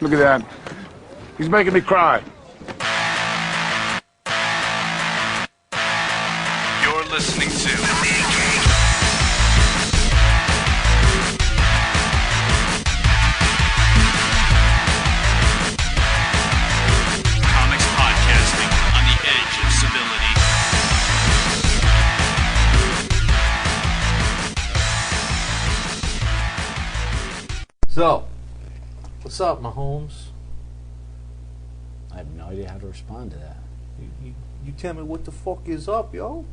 Look at that. He's making me cry. You're listening to Comics Podcasting on the edge of civility. So, what's up, Mahomes? I have no idea how to respond to that. You tell me what the fuck is up, yo?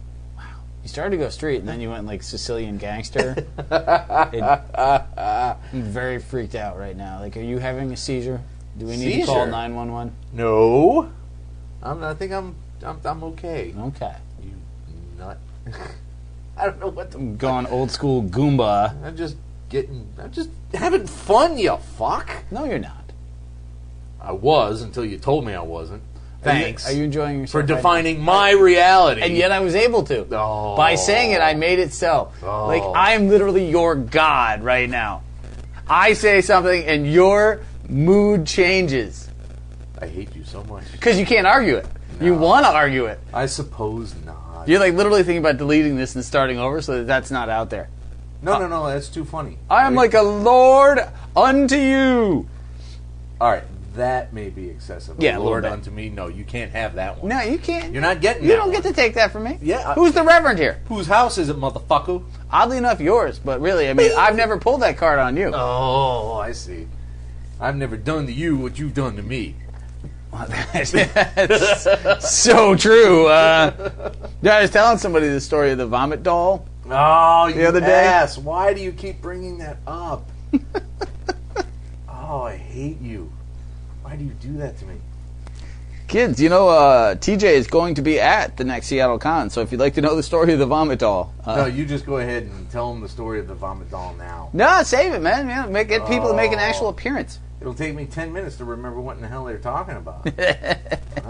You started to go straight, and then you went like Sicilian gangster. I'm very freaked out right now. Like, are you having a seizure? Do we need to call 911? No. I think I'm okay. Okay. You nut. I don't know what the I'm going old school Goomba. I'm just having fun, you fuck. No, you're not. I was until you told me I wasn't. Thanks. Are you enjoying yourself for defining my reality? And yet I was able to. Oh. By saying it, I made it so. Oh. Like, I am literally your god right now. I say something and your mood changes. I hate you so much. Because you can't argue it. No. You want to argue it. I suppose not. You're like literally thinking about deleting this and starting over so that that's not out there. No, that's too funny. I am like a lord unto you. All right, that may be excessive. Yeah, Lord unto me. No, you can't have that one. No, you can't. You're not getting. You don't get to take that from me. Yeah. Who's the Reverend here? Whose house is it, motherfucker? Oddly enough, yours. But really, I mean, I've never pulled that card on you. Oh, I see. I've never done to you what you've done to me. That's so true. I was telling somebody the story of the vomit doll. Oh, you the other day. ass. Why do you keep bringing that up? Oh, I hate you. Why do you do that to me? Kids, you know, TJ is going to be at the next Seattle Con, so if you'd like to know the story of the vomit doll. No, you just go ahead and tell them the story of the vomit doll now. No, save it, man. Get people to make an actual appearance. It'll take me 10 minutes to remember what in the hell they're talking about. I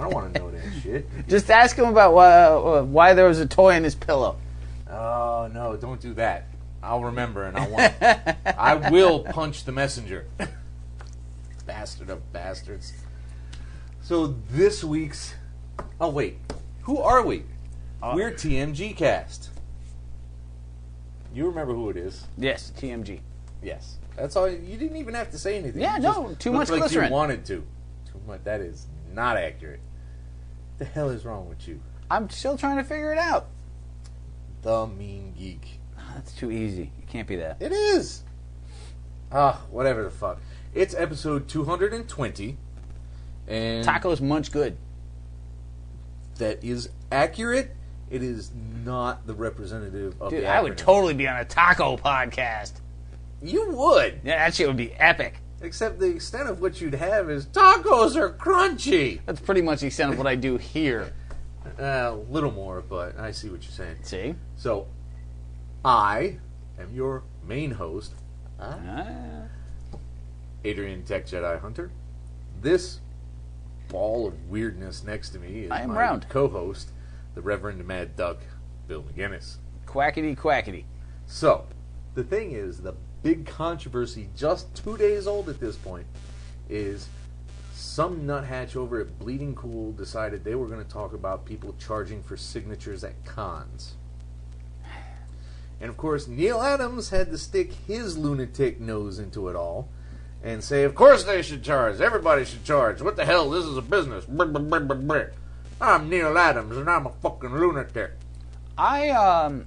don't want to know that shit. Just ask him about why there was a toy in his pillow. Oh, no, don't do that. I'll remember and I will punch the messenger. Bastard of bastards. So this week's... Oh, wait. Who are we? We're TMG Cast. You remember who it is? Yes, TMG. Yes. That's all. You didn't even have to say anything. Yeah, you no, too much like glycerin. You wanted to. Too much. That is not accurate. What the hell is wrong with you? I'm still trying to figure it out. The Mean Geek. That's too easy. It can't be that. It is. Whatever the fuck. It's episode 220. And Tacos munch good. that is accurate. It is not the representative of Dude, the I would acronym. totally be on a taco podcast. You would. Yeah, that shit would be epic. Except the extent of what you'd have is tacos are crunchy. That's pretty much the extent of what I do here. A little more, but I see what you're saying. See? So, I am your main host, Adrian Tech Jedi Hunter. This ball of weirdness next to me is I am my round. co-host, the Reverend Mad Duck, Bill McGinnis. Quackity quackity. So, the thing is, the big controversy, just 2 days old at this point, is some nuthatch over at Bleeding Cool decided they were going to talk about people charging for signatures at cons. And of course, Neil Adams had to stick his lunatic nose into it all and say, of course they should charge. Everybody should charge. What the hell? This is a business. I'm Neil Adams and I'm a fucking lunatic. Well,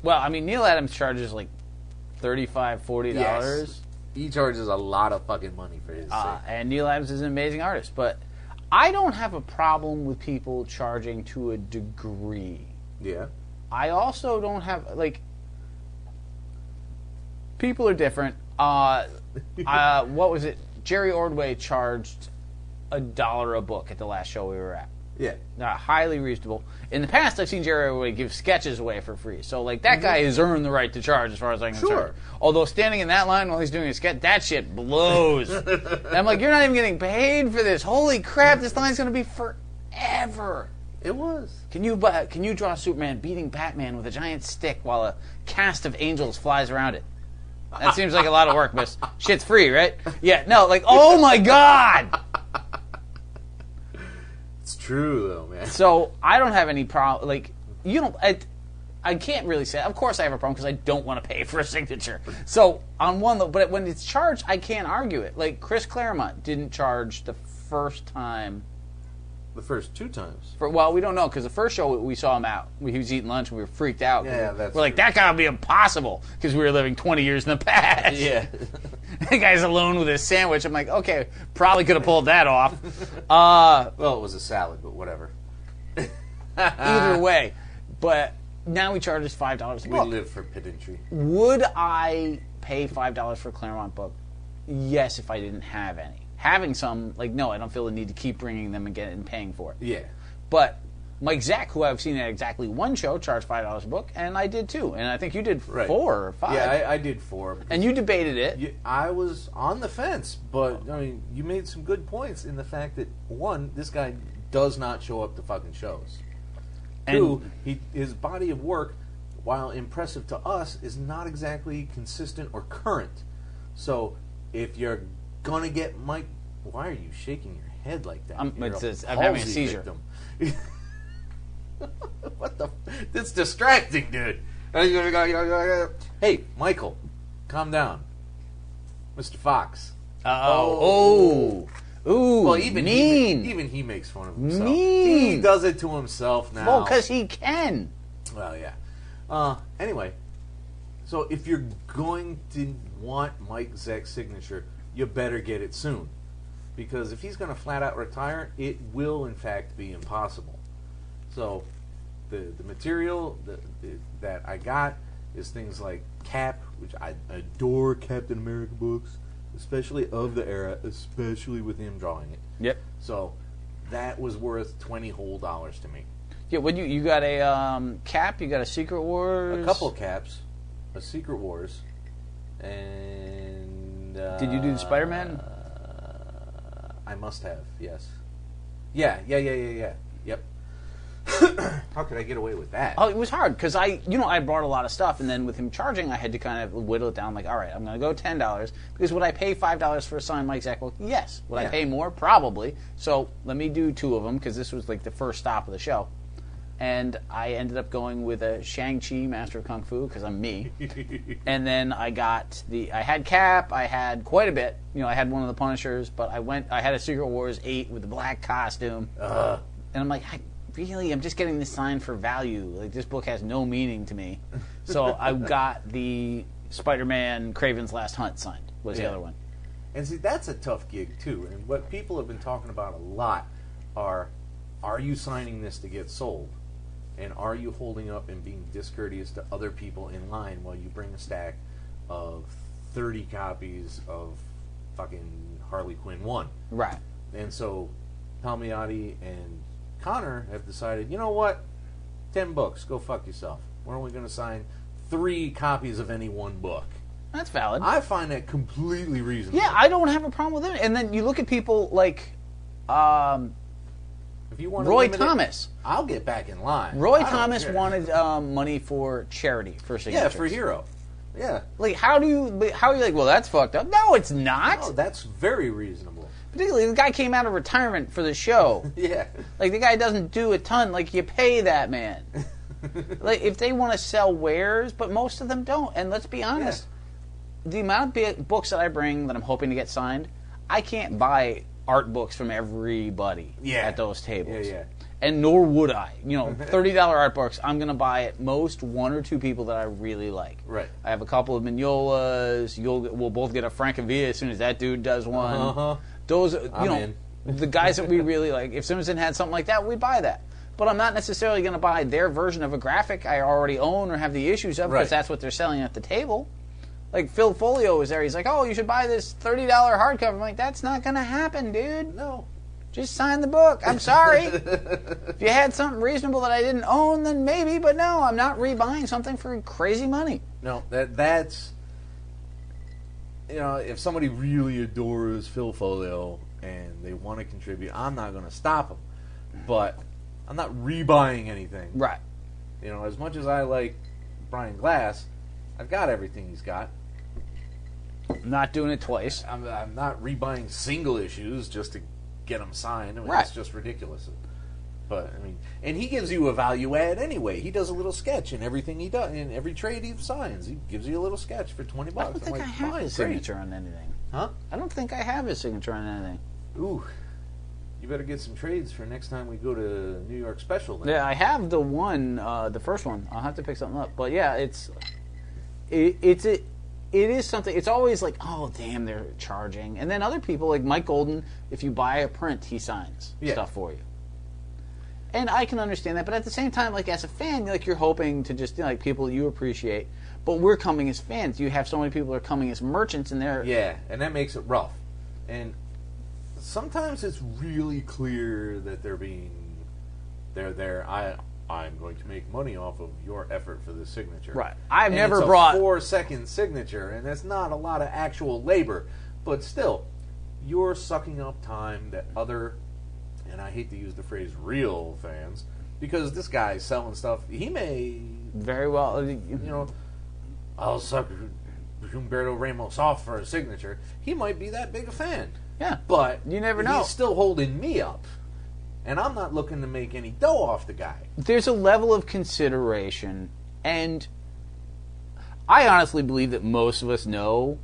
I mean, Neil Adams charges like $35, $40. Yes. He charges a lot of fucking money for his sake. And Neil Adams is an amazing artist, but I don't have a problem with people charging to a degree. Yeah. I also don't have, like, people are different. What was it? Jerry Ordway charged $1 a book at the last show we were at. Yeah. Highly reasonable. In the past, I've seen Jerry Ordway give sketches away for free. So, like, that guy has earned the right to charge as far as I'm concerned. Sure. Although standing in that line while he's doing a sketch, that shit blows. And I'm like, you're not even getting paid for this. Holy crap, this line's going to be forever. It was. Can you draw Superman beating Batman with a giant stick while a cast of angels flies around it? That seems like a lot of work, miss. Shit's free, right? Yeah, no, like, oh my God! It's true, though, man. So, I don't have any problem, like, you don't, I can't really say, of course I have a problem because I don't want to pay for a signature. So, on one, but when it's charged, I can't argue it. Like, Chris Claremont didn't charge the first time. The first 2 times. Well, we don't know, because the first show we saw him out. He was eating lunch and we were freaked out. Yeah, that's We're like, true. that gotta be impossible, because we were living 20 years in the past. Yeah. The guy's alone with his sandwich. I'm like, okay, probably could have pulled that off. Well, it was a salad, but whatever. Either way. But now he charges $5 a We book. live for pedantry. Would I pay $5 for a Claremont book? Yes, if I didn't have any. Having some, like, no, I don't feel the need to keep bringing them and paying for it. Yeah. But Mike Zack, who I've seen at exactly one show, charged $5 a book, and I did too. And I think you did Right. 4 or 5. Yeah, I did 4. And you debated it. I was on the fence, but I mean, you made some good points in the fact that, 1, this guy does not show up to fucking shows. And 2, his body of work, while impressive to us, is not exactly consistent or current. So, if you're gonna get Mike, why are you shaking your head like that? I'm You're having a palsy seizure. victim. What the? That's distracting, dude. Hey, Michael, calm down, Mr. Fox. Ooh, Well, even mean. even he makes fun of himself. Mean. He does it to himself now. Well, because he can. Well, yeah. Anyway, so if you're going to want Mike Zack's signature, you better get it soon. Because if he's going to flat out retire, it will, in fact, be impossible. So, the material that I got is things like Cap, which I adore Captain America books, especially of the era, especially with him drawing it. Yep. So, that was worth $20 whole to me. Yeah, what you got a Cap, you got a Secret Wars. A couple Caps, a Secret Wars, and... Did you do the Spider-Man? I must have, yes. Yeah. Yep. How could I get away with that? Oh, it was hard because I brought a lot of stuff, and then with him charging, I had to kind of whittle it down. Like, all right, I'm going to go $10 because would I pay $5 for a signed Mike Zack book? Yes. Would I pay more? Probably. So let me do 2 of them because this was like the first stop of the show, and I ended up going with a Shang-Chi Master of Kung Fu because I'm me, and then I had Cap, I had quite a bit. I had one of the Punishers, but I had a Secret Wars 8 with the black costume, and I'm like, I'm just getting this signed for value. Like, this book has no meaning to me. So I got the Spider-Man Kraven's Last Hunt signed, was the other one. And see, that's a tough gig, too. And what people have been talking about a lot are you signing this to get sold? And are you holding up and being discourteous to other people in line while you bring a stack of 30 copies of fucking Harley Quinn 1? Right. And so Palmiotti and Connor have decided, you know what? 10 books. Go fuck yourself. We're only going to sign 3 copies of any one book. That's valid. I find that completely reasonable. Yeah, I don't have a problem with it. And then you look at people like If you want Roy Thomas. I'll get back in line. Roy I don't Thomas care. wanted money for charity for signatures. Yeah, for Hero. Yeah. Like, how are you like, well, that's fucked up? No, it's not. No, that's very reasonable. Particularly, the guy came out of retirement for the show. Yeah. Like, the guy doesn't do a ton. Like, you pay that man. Like, if they want to sell wares, but most of them don't. And let's be honest, the amount of books that I bring that I'm hoping to get signed, I can't buy art books from everybody at those tables. Yeah. And nor would I. $30 art books, I'm going to buy at most 1 or 2 people that I really like. Right. I have a couple of Mignolas. We'll both get a Francavilla as soon as that dude does one. Uh-huh. Those, I'm in. the guys that we really like. If Simpson had something like that, we'd buy that. But I'm not necessarily going to buy their version of a graphic I already own or have the issues of because that's what they're selling at the table. Like, Phil Folio was there. He's like, oh, you should buy this $30 hardcover. I'm like, that's not going to happen, dude. No. Just sign the book. I'm sorry. If you had something reasonable that I didn't own, then maybe. But no, I'm not rebuying something for crazy money. No, that's... if somebody really adores Phil Folio and they want to contribute, I'm not going to stop them. But I'm not rebuying anything. Right. As much as I like Brian Glass, I've got everything he's got. Not doing it twice. I'm not rebuying single issues just to get them signed. I mean, Right. It's just ridiculous. But I mean, and he gives you a value add anyway. He does a little sketch in everything he does in every trade he signs. He gives you a little sketch for $20. I don't think I have his signature on anything. Huh? I don't think I have his signature on anything. Ooh, you better get some trades for next time we go to New York Special. Then. Yeah, I have the one, the first one. I'll have to pick something up. But yeah, it is something. It's always like, oh damn, they're charging. And then other people like Mike Golden, if you buy a print, he signs stuff for you. And I can understand that, but at the same time, like as a fan, like you're hoping to just like people you appreciate. But we're coming as fans. You have so many people that are coming as merchants, and they're and that makes it rough. And sometimes it's really clear that they're there. I'm going to make money off of your effort for this signature. Right. I've never it's brought a 4-second signature, and that's not a lot of actual labor, but still, you're sucking up time that other, and I hate to use the phrase real fans, because this guy's selling stuff. He may very well, I'll suck Humberto Ramos off for a signature. He might be that big a fan. Yeah, but you never know. He's still holding me up. And I'm not looking to make any dough off the guy. There's a level of consideration, and I honestly believe that most of us know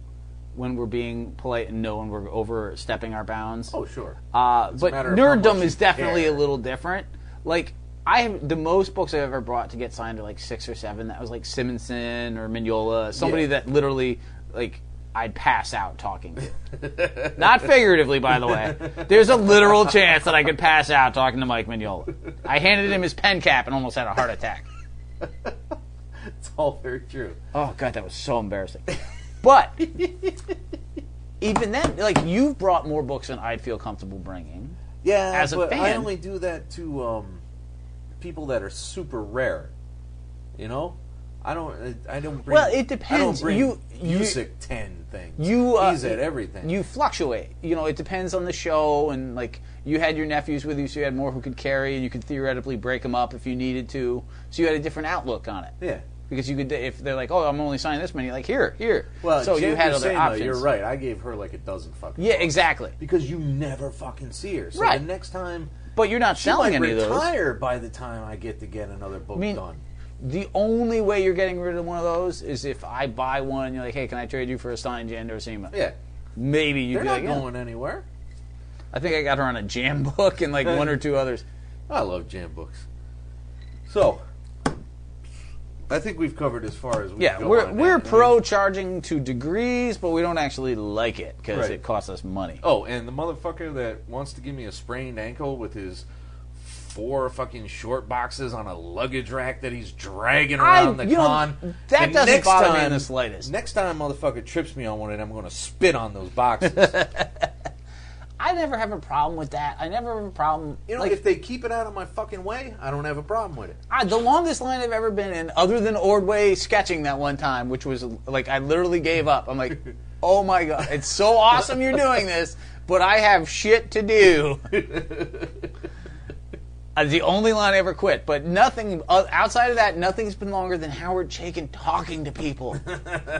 when we're being polite and know when we're overstepping our bounds. Oh, sure. But nerddom is definitely a little different. Like, I have the most books I've ever brought to get signed are like 6 or 7. That was like Simonson or Mignola, somebody that literally, like, I'd pass out talking to. Not figuratively, by the way. There's a literal chance that I could pass out talking to Mike Mignola. I handed him his pen cap and almost had a heart attack. It's all very true. Oh, God, that was so embarrassing. But, even then, like, you've brought more books than I'd feel comfortable bringing. Yeah, as a fan. I only do that to people that are super rare. You know? I don't bring... Well, it depends. I don't bring music 10 things. He's at everything. You fluctuate. It depends on the show, and like you had your nephews with you, so you had more who could carry, and you could theoretically break them up if you needed to. So you had a different outlook on it. Yeah. Because you could, if they're like, oh, I'm only signing this many, like here. Well, so you had other options. You're right. I gave her like a dozen fucking. Yeah, books. Exactly. Because you never fucking see her. So right. the next time. But you're not selling any of those. She might retire by the time I get another book done. The only way you're getting rid of one of those is if I buy one and you're like, hey, can I trade you for a signed Jan Dorsima? Yeah. Maybe you'd They're be not like, going anywhere. I think I got her on a Jam book and like 1 or 2 others. I love Jam books. So, I think we've covered as far as we can go. We're pro charging to degrees, but we don't actually like it because it costs us money. Oh, and the motherfucker that wants to give me a sprained ankle with his 4 fucking short boxes on a luggage rack that he's dragging around the con. That doesn't bother me in the slightest. Next time motherfucker trips me on one and I'm going to spit on those boxes. I never have a problem with that. I never have a problem. If they keep it out of my fucking way, I don't have a problem with it. The longest line I've ever been in, other than Ordway sketching that one time, which was like I literally gave up. I'm like, oh my God, it's so awesome you're doing this, but I have shit to do. The only line I ever quit, but nothing outside of that. Nothing's been longer than Howard Chaykin talking to people. Do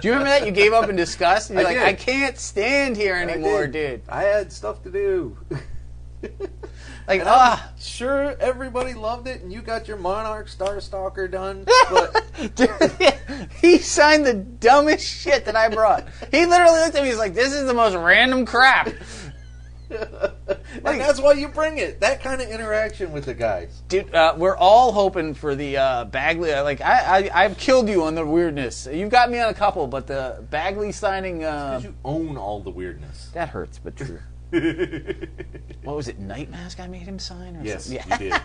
you remember that? You gave up in disgust. You're I can't stand here anymore, dude. I had stuff to do. Like, sure, everybody loved it, and you got your Monarch Starstalker done. But dude, he signed the dumbest shit that I brought. He literally looked at me. He's like, "This is the most random crap." And that's why you bring it. That kind of interaction with the guys. Dude, we're all hoping for the Bagley. I've killed you on the weirdness. You've got me on a couple, but the Bagley signing... Because you own all the weirdness. That hurts, but true. What was it, Night Mask I made him sign? Or yes, something? You did.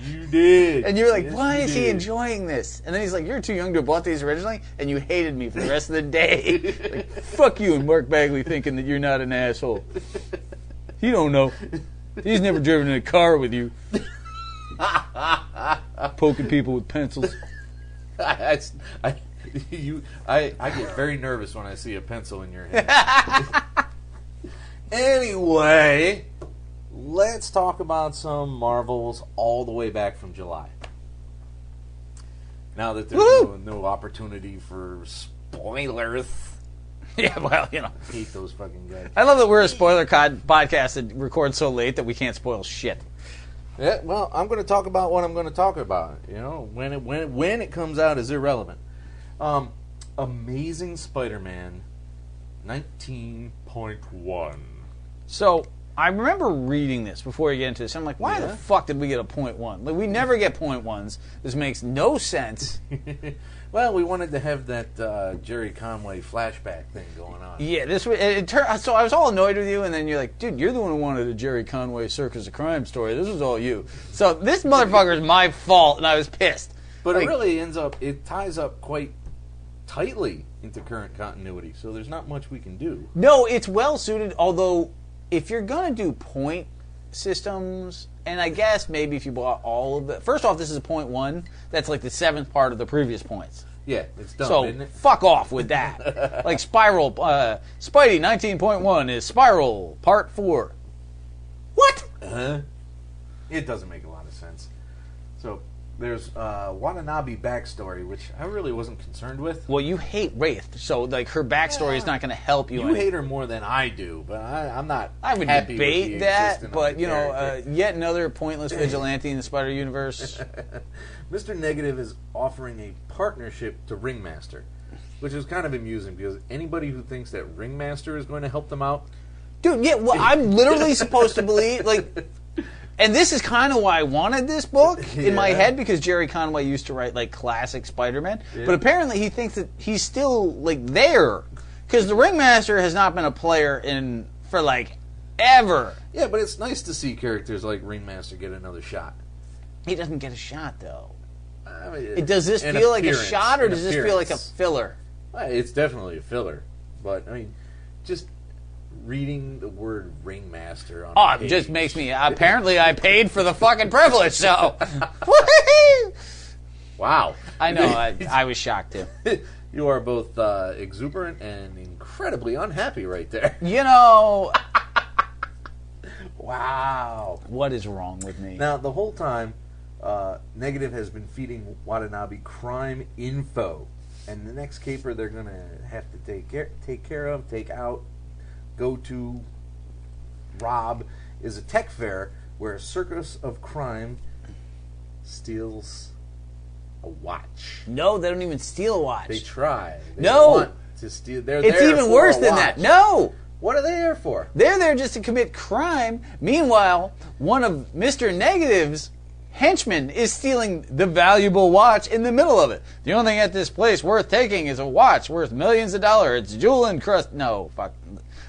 You did. And you're like, why is he enjoying this? And then he's like, you're too young to have bought these originally, and you hated me for the rest of the day. Like, fuck you and Mark Bagley thinking that you're not an asshole. You don't know. He's never driven in a car with you. Poking people with pencils. I get very nervous when I see a pencil in your hand. Anyway... Let's talk about some Marvels all the way back from July. Now that there's no opportunity for spoilers, Yeah, well, you know. I hate those fucking guys. I love that we're a spoiler podcast that records so late that we can't spoil shit. Yeah, well, I'm going to talk about what I'm going to talk about. You know, when it comes out is irrelevant. Amazing Spider-Man 19.1. So, I remember reading this before you get into this. I'm like, why the fuck did we get a .1? Like, we never get .1s. This makes no sense. Well, we wanted to have that Jerry Conway flashback thing going on. Yeah, this so I was all annoyed with you, and then you're like, dude, you're the one who wanted a Jerry Conway Circus of Crime story. This was all you. So this motherfucker is my fault, and I was pissed. But it really it ties up quite tightly into current continuity, so there's not much we can do. No, it's well suited, although if you're going to do point systems, and I guess maybe if you bought all of the... First off, this is a .1. That's like the 7th part of the previous points. Yeah, it's dumb, so, isn't it? Fuck off with that. Like Spiral... Spidey 19.1 is Spiral Part 4. What? It doesn't make a lot of sense. So, there's Watanabe backstory, which I really wasn't concerned with. Well, you hate Wraith, so like her backstory is not going to help you. You hate her more than I do, but I'm not. I would happy debate with that, but you know, yet another pointless vigilante in the Spider Universe. Mr. Negative is offering a partnership to Ringmaster, which is kind of amusing because anybody who thinks that Ringmaster is going to help them out, dude. Yeah, well, I'm literally supposed to believe like. And this is kind of why I wanted this book in my head, because Jerry Conway used to write like classic Spider-Man. Yeah. But apparently he thinks that he's still like there, because the Ringmaster has not been a player for like ever. Yeah, but it's nice to see characters like Ringmaster get another shot. He doesn't get a shot though. I mean, does this feel like a shot, or does this feel like a filler? It's definitely a filler, but I mean, just reading the word Ringmaster on a page. It just makes me... Apparently I paid for the fucking privilege, so... Wow. I know, I was shocked too. You are both exuberant and incredibly unhappy right there. You know... Wow. What is wrong with me? Now, the whole time, Negative has been feeding Watanabe crime info. And the next caper they're going to have to take out, go to, rob, is a tech fair where a circus of crime steals a watch. No, they don't even steal a watch. They try. They no. Want to steal. It's even worse than that. No. What are they there for? They're there just to commit crime. Meanwhile, one of Mr. Negative's henchmen is stealing the valuable watch in the middle of it. The only thing at this place worth taking is a watch worth millions of dollars. It's jewel encrusted. No, fuck.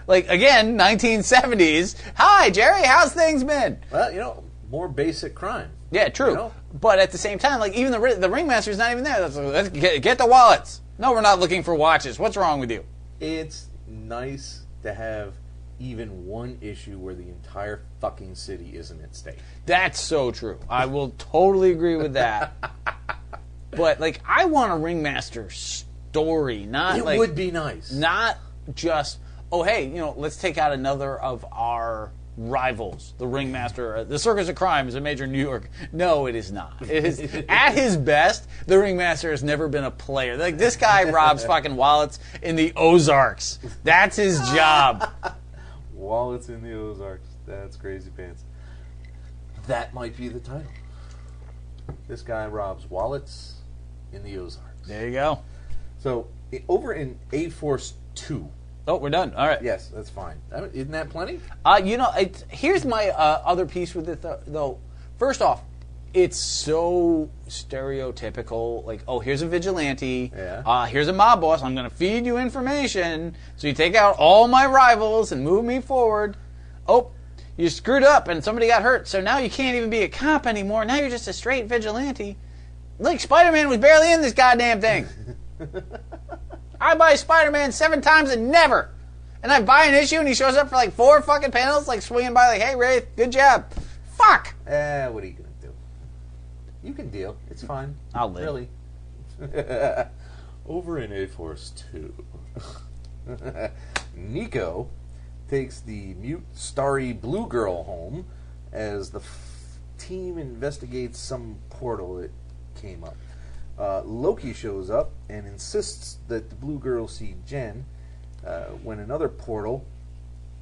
Like, again, 1970s. Hi, Jerry, how's things been? Well, you know, more basic crime. Yeah, true. You know? But at the same time, like, even the Ringmaster's not even there. Let's get the wallets. No, we're not looking for watches. What's wrong with you? It's nice to have even one issue where the entire fucking city isn't at stake. That's so true. I will totally agree with that. But, like, I want a Ringmaster story, not it like... It would be nice. Not just... Oh, hey, you know, let's take out another of our rivals, the Ringmaster. The Circus of Crime is a major New York. No, it is not. It is, at his best, the Ringmaster has never been a player. Like, this guy robs fucking wallets in the Ozarks. That's his job. Wallets in the Ozarks. That's crazy pants. That might be the title. This guy robs wallets in the Ozarks. There you go. So, over in A-Force 2... Oh, we're done. All right. Yes, that's fine. Isn't that plenty? You know, here's my other piece with it, though. First off, it's so stereotypical. Like, oh, here's a vigilante. Yeah. Here's a mob boss. I'm going to feed you information. So you take out all my rivals and move me forward. Oh, you screwed up and somebody got hurt. So now you can't even be a cop anymore. Now you're just a straight vigilante. Like, Spider-Man was barely in this goddamn thing. I buy Spider-Man 7 times and never. And I buy an issue and he shows up for like 4 fucking panels, like swinging by like, hey, Wraith, good job. Fuck. What are you going to do? You can deal. It's fine. I'll live. Really. Over in A-Force 2, Nico takes the mute starry blue girl home as the team investigates some portal that came up. Loki shows up and insists that the blue girl see Jen, when another portal,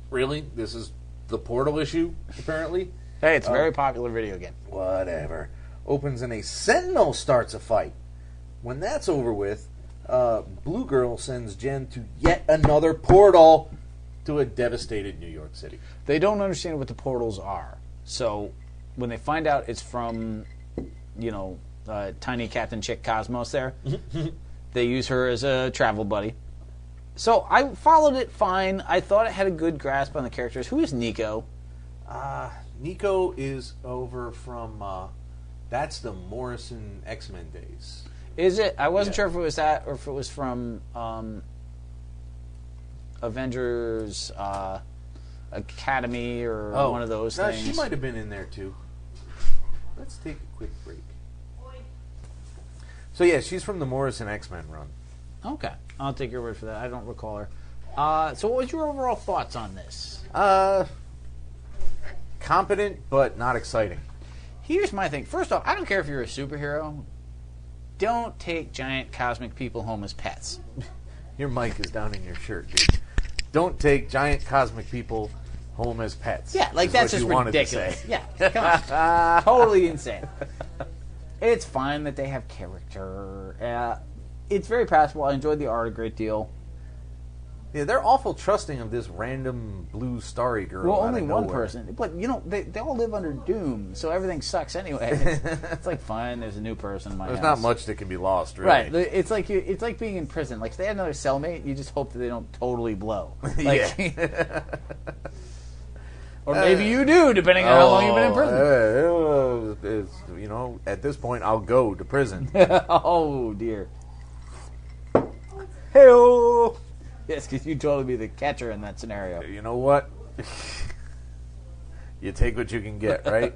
really, this is the portal issue, apparently. Hey, it's a very popular video game. Whatever. Opens and a Sentinel starts a fight. When that's over with, Blue Girl sends Jen to yet another portal to a devastated New York City. They don't understand what the portals are. So when they find out it's from, tiny Captain Chick Cosmos there, they use her as a travel buddy. So I followed it fine. I thought it had a good grasp on the characters. Who is Nico? Nico is over from, that's the Morrison X-Men days. Is it? I wasn't sure if it was that or if it was from Avengers Academy or one of those things. She might have been in there too. Let's take a quick break. So yeah, she's from the Morrison X-Men run. Okay. I'll take your word for that. I don't recall her. So what was your overall thoughts on this? Competent, but not exciting. Here's my thing. First off, I don't care if you're a superhero. Don't take giant cosmic people home as pets. Your mic is down in your shirt, dude. Don't take giant cosmic people home as pets. Yeah, like that's just ridiculous. Yeah, come on. Totally insane. It's fine that they have character. It's very passable. I enjoyed the art a great deal. Yeah, they're awful trusting of this random blue starry girl. Well, only one nowhere. person. But, they all live under doom, so everything sucks anyway. It's like, fine, there's a new person in my There's house. not much that can be lost, really. Right. It's like being in prison. Like, if they had another cellmate, you just hope that they don't totally blow. Like, Yeah. or maybe you do, depending on how long you've been in prison. At this point, I'll go to prison. Oh, dear. Hey-oh! Yes, because you'd totally be the catcher in that scenario. You know what? You take what you can get, right?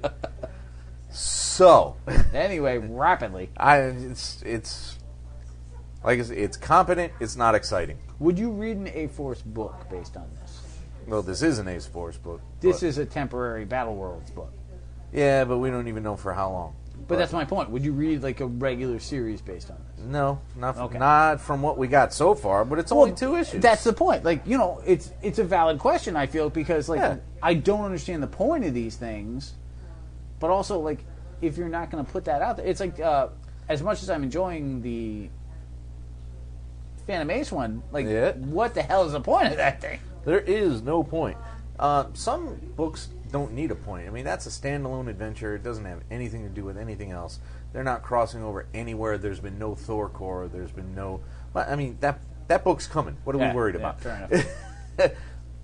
So, anyway, rapidly. It's like I said, it's competent. It's not exciting. Would you read an A-Force book based on this? Well, this is an A-Force book. This is a temporary Battle Worlds book. Yeah, but we don't even know for how long. But that's my point. Would you read like a regular series based on this? No, not from what we got so far. But it's only 2 issues. That's the point. Like, it's a valid question. I feel because I don't understand the point of these things, but also like if you're not going to put that out there, it's like as much as I'm enjoying the Phantom Ace one, like what the hell is the point of that thing? There is no point. Some books don't need a point. I mean, that's a standalone adventure. It doesn't have anything to do with anything else. They're not crossing over anywhere. There's been no Thor Corps. There's been no... I mean, that book's coming. What are we worried about? Fair enough.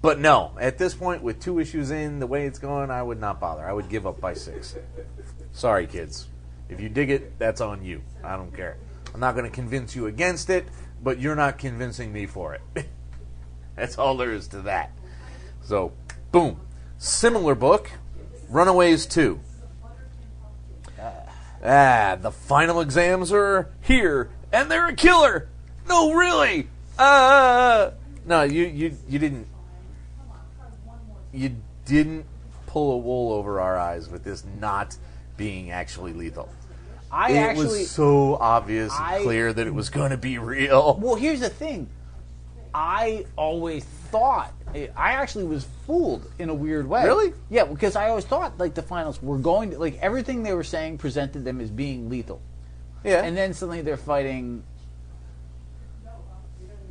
But no, at this point, with 2 issues in, the way it's going, I would not bother. I would give up by 6. Sorry, kids. If you dig it, that's on you. I don't care. I'm not going to convince you against it, but you're not convincing me for it. That's all there is to that. So, boom. Similar book, Runaways 2. The final exams are here, and they're a killer. No, really. No, you didn't. You didn't pull a wool over our eyes with this not being actually lethal. It was so obvious and clear that it was going to be real. Well, here's the thing. I always thought... I actually was fooled in a weird way. Really? Yeah, because I always thought, like, the finals were going to... Like, everything they were saying presented them as being lethal. Yeah. And then suddenly they're fighting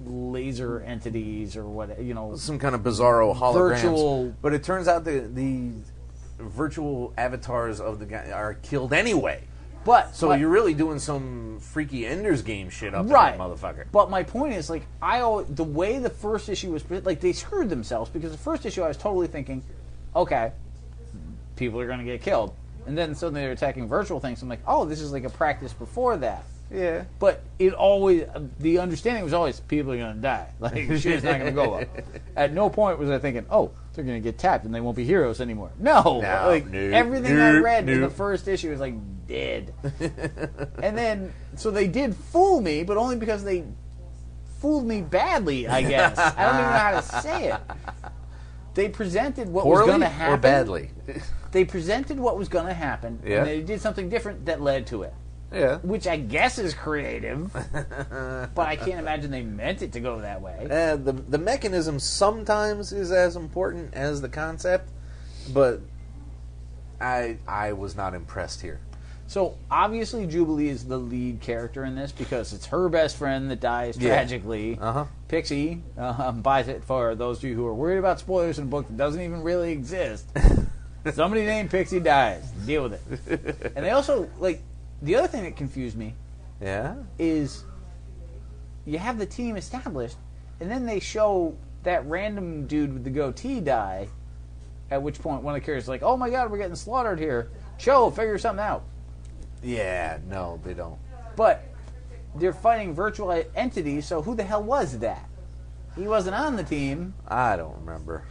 laser entities or what, some kind of bizarro holograms. Virtual... But it turns out the virtual avatars of the guy are killed anyway. So you're really doing some freaky Ender's Game shit up right, in that motherfucker. But my point is, like, the way the first issue was, like, they screwed themselves because the first issue I was totally thinking, okay, people are going to get killed, and then suddenly they're attacking virtual things. I'm like, oh, this is like a practice before that. Yeah. But it always, the understanding was always people are going to die. Like, shit's not going to go up. At no point was I thinking, oh, they're going to get tapped and they won't be heroes anymore. No. Everything I read in the first issue was like dead. And then, so they did fool me, but only because they fooled me badly, I guess. I don't even know how to say it. They presented what was going to happen. Or badly? They presented what was going to happen, Yeah. and they did something different that led to it. Yeah. Which I guess is creative, but I can't imagine they meant it to go that way. The mechanism sometimes is as important as the concept, but I was not impressed here. So, obviously, Jubilee is the lead character in this because it's her best friend that dies tragically. Uh-huh. Pixie buys it for those of you who are worried about spoilers in a book that doesn't even really exist. Somebody named Pixie dies. Deal with it. And they also, like, the other thing that confused me is you have the team established, and then they show that random dude with the goatee die, at which point one of the characters is like, oh my god, we're getting slaughtered here. Show, figure something out. Yeah, no, they don't. But they're fighting virtual entities, so who the hell was that? He wasn't on the team. I don't remember.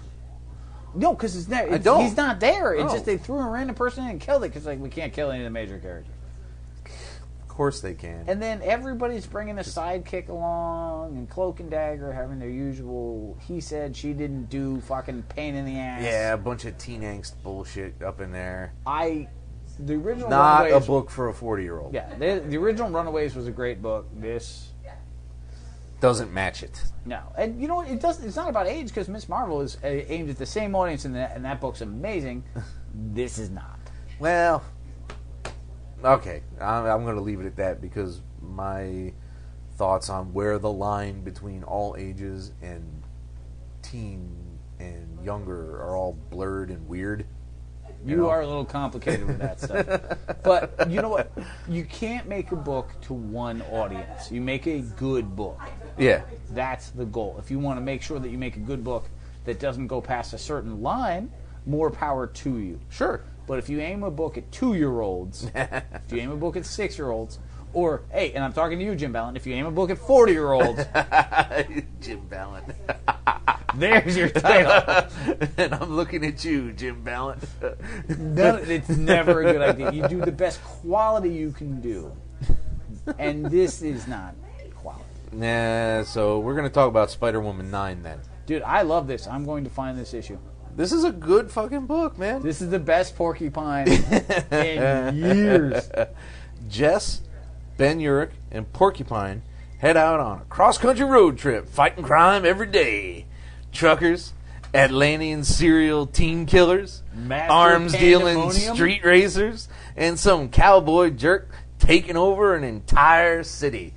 No, because he's not there. It's just they threw a random person in and killed it because like we can't kill any of the major characters. Of course they can. And then everybody's bringing a sidekick along, and Cloak and Dagger having their usual he said, she didn't do fucking pain in the ass. Yeah, a bunch of teen angst bullshit up in there. The original Not Runaways, a book for a 40-year-old. Yeah, the original Runaways was a great book. This doesn't match it. no, and you know what? It's not about age because Miss Marvel is aimed at the same audience, and that book's amazing. This is not. Well, okay, I'm going to leave it at that because my thoughts on where the line between all ages and teen and younger are all blurred and weird. You are a little complicated with that stuff. But you know what? You can't make a book to one audience. You make a good book. Yeah. That's the goal. If you want to make sure that you make a good book that doesn't go past a certain line, more power to you. Sure. But if you aim a book at 2-year-olds, if you aim a book at 6-year-olds, or, hey, and I'm talking to you, Jim Ballin, if you aim a book at 40-year-olds... Jim Ballin. There's your title. And I'm looking at you, Jim Ballin. It's never a good idea. You do the best quality you can do. And this is not quality. Nah, so we're going to talk about Spider-Woman 9 then. Dude, I love this. I'm going to find this issue. This is a good fucking book, man. This is the best Porcupine in years. Jess, Ben Urich, and Porcupine head out on a cross-country road trip, fighting crime every day. Truckers, Atlantean serial teen killers, arms-dealing street racers, and some cowboy jerk taking over an entire city.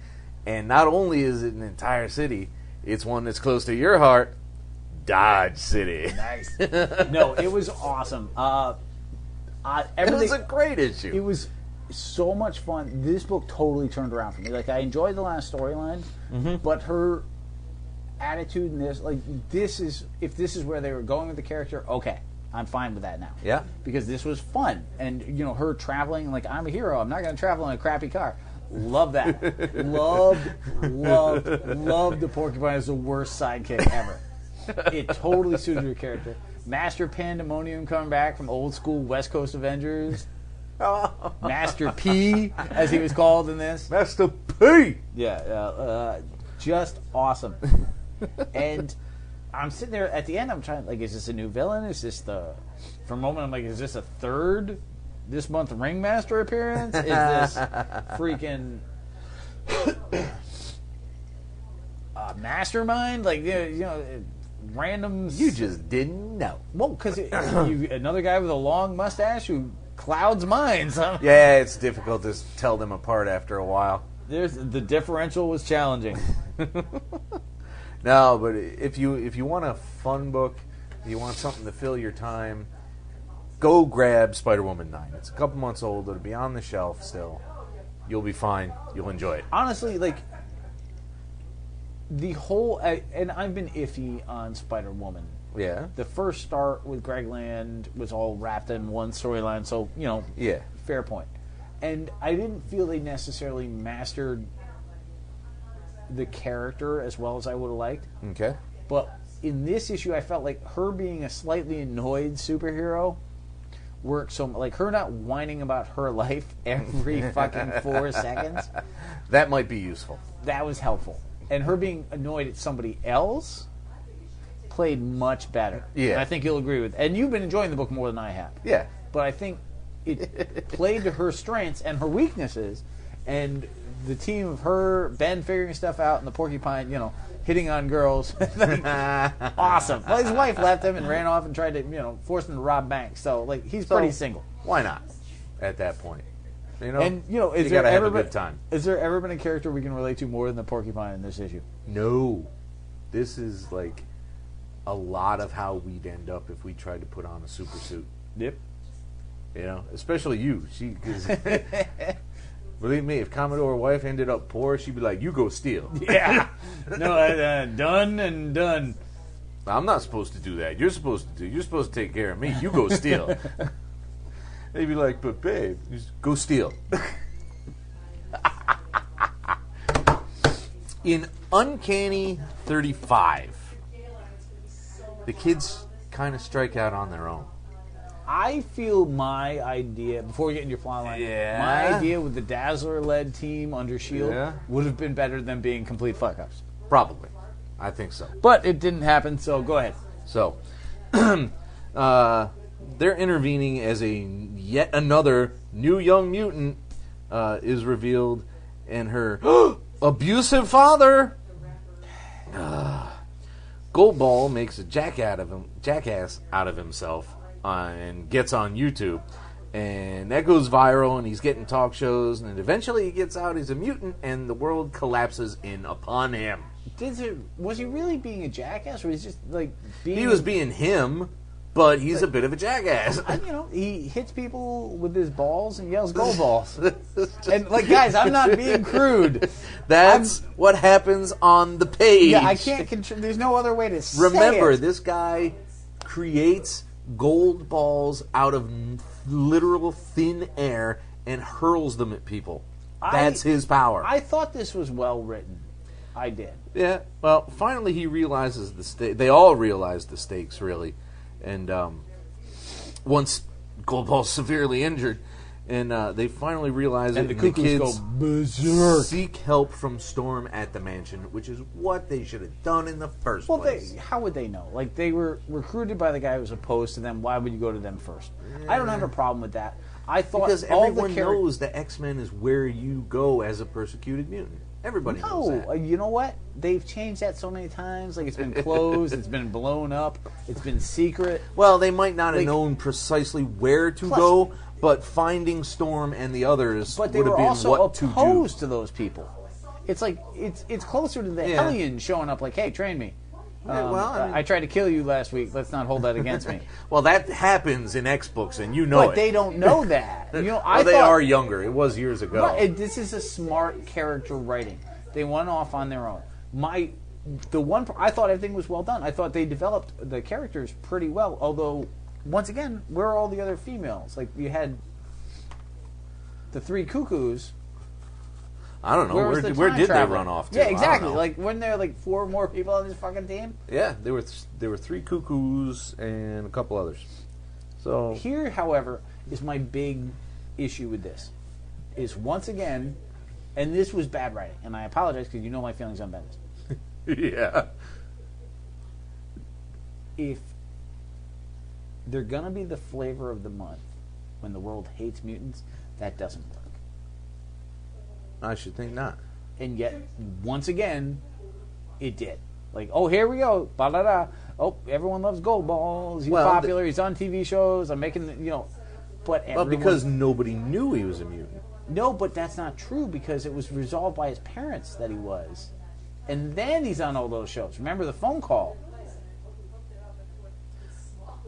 And not only is it an entire city, it's one that's close to your heart, Dodge City. Nice. No, it was awesome. It was a great issue. It was so much fun. This book totally turned around for me. Like, I enjoyed the last storyline, but her attitude in this, like, if this is where they were going with the character, okay, I'm fine with that now. Yeah. Because this was fun. And, you know, her traveling, like, I'm a hero. I'm not going to travel in a crappy car. Love that. loved the Porcupine as the worst sidekick ever. It totally suited her character. Master Pandemonium coming back from old school West Coast Avengers. Master P, as he was called in this. Master P! Yeah, just awesome. And I'm sitting there at the end, I'm trying, like, is this a new villain? Is this for a moment, I'm like, is this a third this month Ringmaster appearance? Is this freaking Mastermind? Like, you know, randoms. You just didn't know. Well, because another guy with a long mustache who clouds minds. Huh? Yeah, it's difficult to tell them apart after a while. The differential was challenging. No, but if you want a fun book, if you want something to fill your time, go grab Spider-Woman 9. It's a couple months old. It'll be on the shelf still. You'll be fine. You'll enjoy it. Honestly, like, the whole... and I've been iffy on Spider-Woman. Yeah. The first start with Greg Land was all wrapped in one storyline, so, you know, yeah, fair point. And I didn't feel they necessarily mastered the character as well as I would have liked. Okay. But in this issue, I felt like her being a slightly annoyed superhero worked so... Like, her not whining about her life every fucking 4 seconds. That might be useful. That was helpful. And her being annoyed at somebody else played much better. Yeah. And I think you'll agree with... And you've been enjoying the book more than I have. Yeah. But I think it played to her strengths and her weaknesses, and the team of her, Ben figuring stuff out, and the porcupine, hitting on girls. Like, awesome. Well, his wife left him and ran off and tried to, force him to rob banks. So, like, he's pretty single. Why not? At that point, And you gotta have a good time. Is there ever been a character we can relate to more than the porcupine in this issue? No, this is like a lot of how we'd end up if we tried to put on a super suit. Yep. Especially you. Cause believe me, if Commodore wife ended up poor, she'd be like, "You go steal." Yeah. No, done and done. I'm not supposed to do that. You're supposed to take care of me. You go steal. They'd be like, "But babe, just go steal." In Uncanny 35, the kids kind of strike out on their own. I feel my idea, before we get into your plot line, my idea with the Dazzler-led team under S.H.I.E.L.D. would have been better than being complete fuck-ups. Probably. I think so. But it didn't happen, so go ahead. So, they're intervening as yet another new young mutant is revealed, and her abusive father, Goldball, makes a jackass out of himself and gets on YouTube. And that goes viral, and he's getting talk shows, and eventually he gets out he's a mutant, and the world collapses in upon him. Was he really being a jackass, or was he just, like, being... He was being him, but he's a bit of a jackass. He hits people with his balls and yells "Gold balls." And, like, guys, I'm not being crude. That's what happens on the page. Yeah, I can't control... There's no other way to say it. Remember, this guy creates gold balls out of literal thin air and hurls them at people. That's his power. I thought this was well written. I did. Yeah, well, finally he realizes they all realize the stakes, really. And once Goldball's severely injured, and they finally realize and it, the and the kids kids go berserk. seek help from Storm at the mansion, which is what they should have done in the first place. How would they know? Like, they were recruited by the guy who was opposed to them. Why would you go to them first? I don't have a problem with that. I thought because all everyone the knows the X-Men is where you go as a persecuted mutant. Everybody knows that. You know what? They've changed that so many times. Like, it's been closed, it's been blown up, it's been secret. Well, they might not have known precisely where to go, but finding Storm and the others would have been what to do. But they were also opposed to those people. It's like it's closer to the Hellions showing up like, "Hey, train me." I tried to kill you last week. Let's not hold that against me. Well, that happens in X books, and you know it. But they don't know that. They are younger. It was years ago. Right, this is a smart character writing. They went off on their own. I thought everything was well done. I thought they developed the characters pretty well. Although, once again, where are all the other females? Like, you had the three cuckoos. I don't know. Where did they run off to? Yeah, exactly. Like, weren't there like 4 more people on this fucking team? Yeah, there were 3 cuckoos and a couple others. So here, however, is my big issue with this. Is once again, and this was bad writing, and I apologize because you know my feelings on Bendis. Yeah. If they're gonna be the flavor of the month when the world hates mutants, that doesn't work. I should think not. And yet, once again, it did. Like, oh, here we go. Ba-da-da. Oh, everyone loves Gold Balls. He's popular. He's on TV shows. I'm making, But because nobody knew he was a mutant. No, but that's not true because it was resolved by his parents that he was. And then he's on all those shows. Remember the phone call.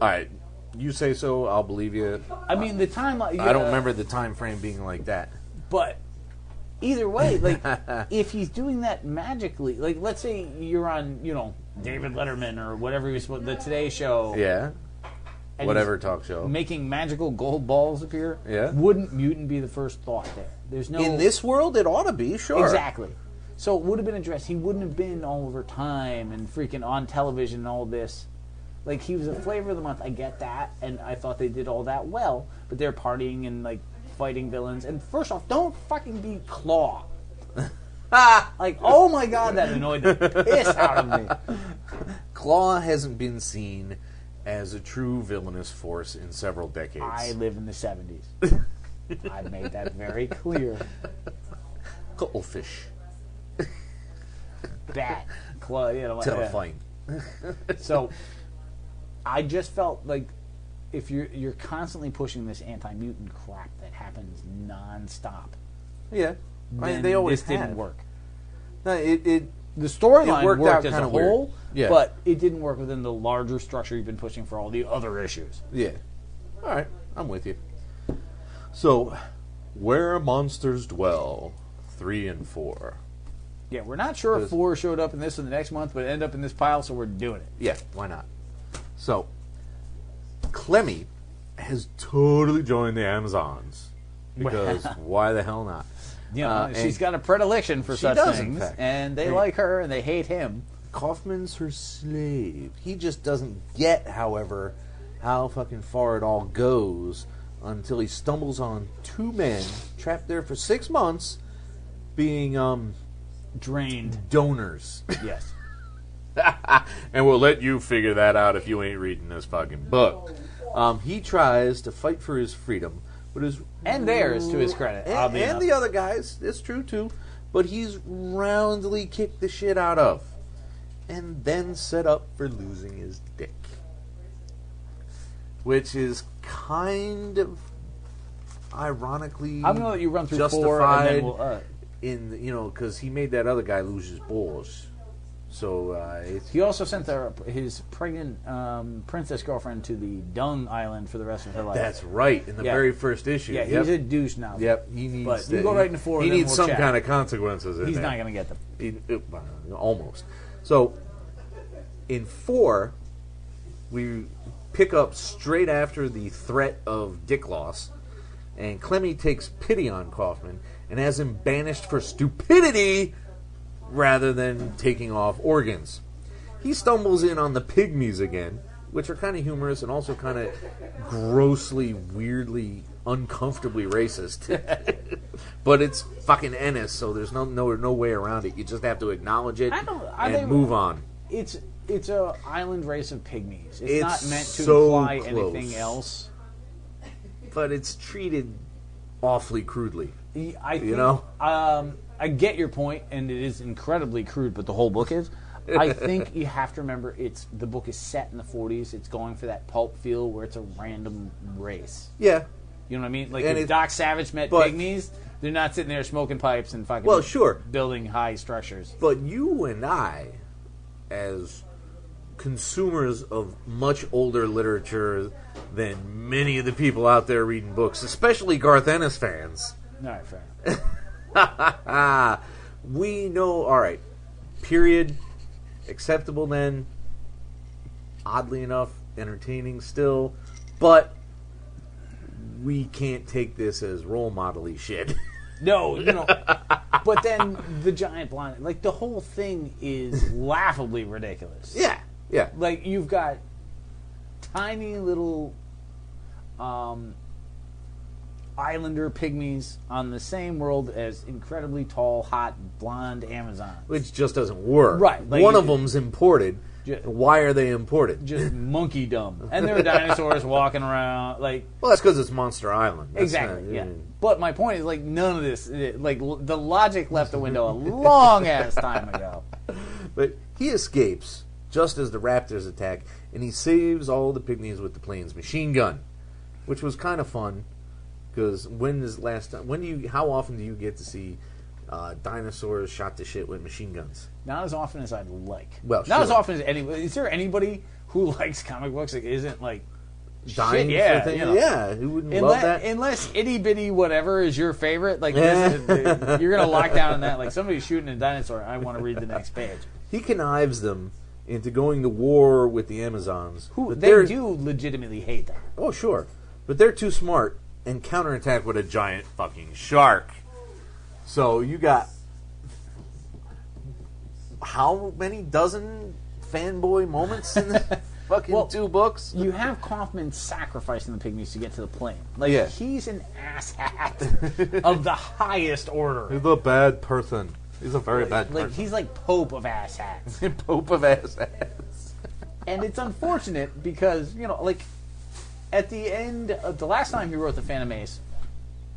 All right. You say so, I'll believe you. I mean, the time... I don't remember the time frame being like that. But... Either way, like, if he's doing that magically, like, let's say you're on, David Letterman or whatever he was supposed, the Today Show. Yeah. Whatever talk show. Making magical gold balls appear. Yeah. Wouldn't mutant be the first thought there? There's no... In this world, it ought to be, sure. Exactly. So it would have been addressed. He wouldn't have been all over time and freaking on television and all this. Like, he was a flavor of the month. I get that, and I thought they did all that well. But they're partying and, like, fighting villains. And first off, don't fucking be Claw. Like, oh my god, that annoyed the piss out of me. Claw hasn't been seen as a true villainous force in several decades. I live in the 70s. I made that very clear. Cuttlefish. Bat. Like Terrifying. So, I just felt like if you're constantly pushing this anti-mutant crap that happens non-stop, Yeah. then They always this didn't have. work. No, The storyline It worked worked out as a kinda weird. whole, Yeah. but it didn't work within the larger structure you've been pushing for all the other issues. Yeah. All right, I'm with you. So, Where Monsters Dwell, 3 and 4. Yeah, we're not sure if 4 showed up in this or the next month, but it ended up in this pile, so we're doing it. Yeah, why not? So, Clemmie has totally joined the Amazons. Because why the hell not? You know, she's got a predilection for such does, in things, fact. and they like her and they hate him. Kauffman's her slave. He just doesn't get, however, how fucking far it all goes until he stumbles on 2 men trapped there for 6 months being Drained. donors. Yes. And we'll let you figure that out if you ain't reading this fucking book. He tries to fight for his freedom, but his And theirs, to his credit. oddly and enough. the other guys, it's true too, but he's roundly kicked the shit out of, and then set up for losing his dick, which is kind of ironically I'm going to let you run through 4, and justified then we'll... in because he made that other guy lose his balls, so it's He also sent his pregnant princess girlfriend to the Dung Island for the rest of her life. that's right in the Yeah. very first issue. Yeah, Yep. he's a douche now. Yep, he needs. But you go right into 4. He and then needs we'll some chat. kind of consequences. In He's there. not going to get them. Almost. So, in 4, we pick up straight after the threat of dick loss, and Clemmie takes pity on Kauffman and has him banished for stupidity rather than taking off organs. He stumbles in on the pygmies again, which are kind of humorous and also kind of grossly, weirdly, uncomfortably racist. But it's fucking Ennis, so there's no way around it. You just have to acknowledge it and move on. It's a island race of pygmies. It's not meant to so imply close. anything else. But it's treated awfully crudely. I think, You know? I get your point, and it is incredibly crude, but the whole book is. I think you have to remember the book is set in the 40s. It's going for that pulp feel where it's a random race. Yeah. You know what I mean? Like And if Doc Savage met but- pygmies, they're not sitting there smoking pipes and fucking Well, sure. building high structures. But you and I, as consumers of much older literature than many of the people out there reading books, especially Garth Ennis fans, All right, fair enough. we know, all right, period, acceptable then, oddly enough, entertaining still, but we can't take this as role model-y shit. No, but then the giant blind, like the whole thing is laughably ridiculous. Yeah. Like you've got tiny little islander pygmies on the same world as incredibly tall, hot, blonde Amazons. Which just doesn't work. Right, like One you- of them's imported. Why are they imported? Just monkey dumb. And there are dinosaurs walking around, like... Well, that's because it's Monster Island. That's Exactly, not- yeah. But my point is, like, none of this... Like, the logic left the window a long-ass time ago. But he escapes just as the raptors attack, and he saves all the pygmies with the plane's machine gun, which was kind of fun. Because when is the last time? How often do you get to see dinosaurs shot to shit with machine guns? Not as often as I'd like. Well, not as sure. often as anybody. Is there anybody who likes comic books that isn't like Dying shit, yeah, for things? you know. Yeah, who wouldn't love that? Unless itty bitty whatever is your favorite, like this is, you're gonna lock down on that. Like somebody's shooting a dinosaur, I want to read the next page. He connives them into going to war with the Amazons. Who but they they're- do legitimately hate that. Oh, sure. But they're too smart and counterattack with a giant fucking shark. So you got how many dozen fanboy moments in the fucking 2 books? You have Kauffman sacrificing the pygmies to get to the plane. Like Yeah. he's an asshat of the highest order. He's a bad person. He's a very bad Like he's like Pope of asshats. Pope of ass. And it's unfortunate because, like at the end of the last time he wrote the Phantom Ace,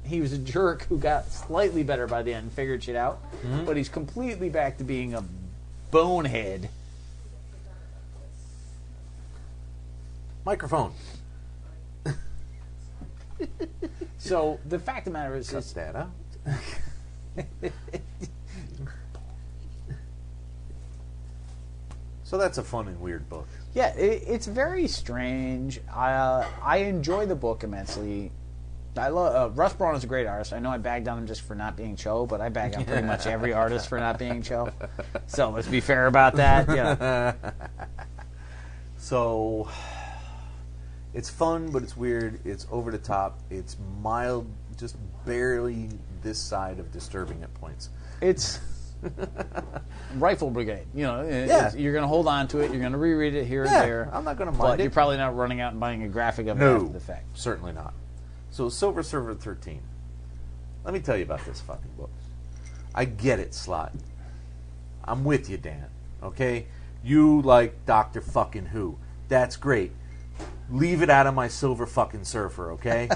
he was a jerk who got slightly better by the end and figured shit out. But he's completely back to being a bonehead. Microphone. So the fact of the matter is, Cut that out. So that's a fun and weird book. yeah, it's very strange. I enjoy the book immensely. I love Russ Braun is a great artist. I know I bagged on him just for not being Cho, but I bag on pretty much every artist for not being Cho. So let's be fair about that. Yeah. So it's fun, but it's weird. It's over the top. It's mild, just barely this side of disturbing at points. It's Rifle Brigade. You know, Yeah. you're going to hold on to it. You're going to reread it here and Yeah, there. I'm not going to But mind you're it. probably not running out and buying a graphic of it No, after the fact. certainly not. So Silver Surfer 13. Let me tell you about this fucking book. I get it, Slot. I'm with you, Dan. Okay? You like Dr. fucking Who. That's great. Leave it out of my Silver fucking Surfer, okay?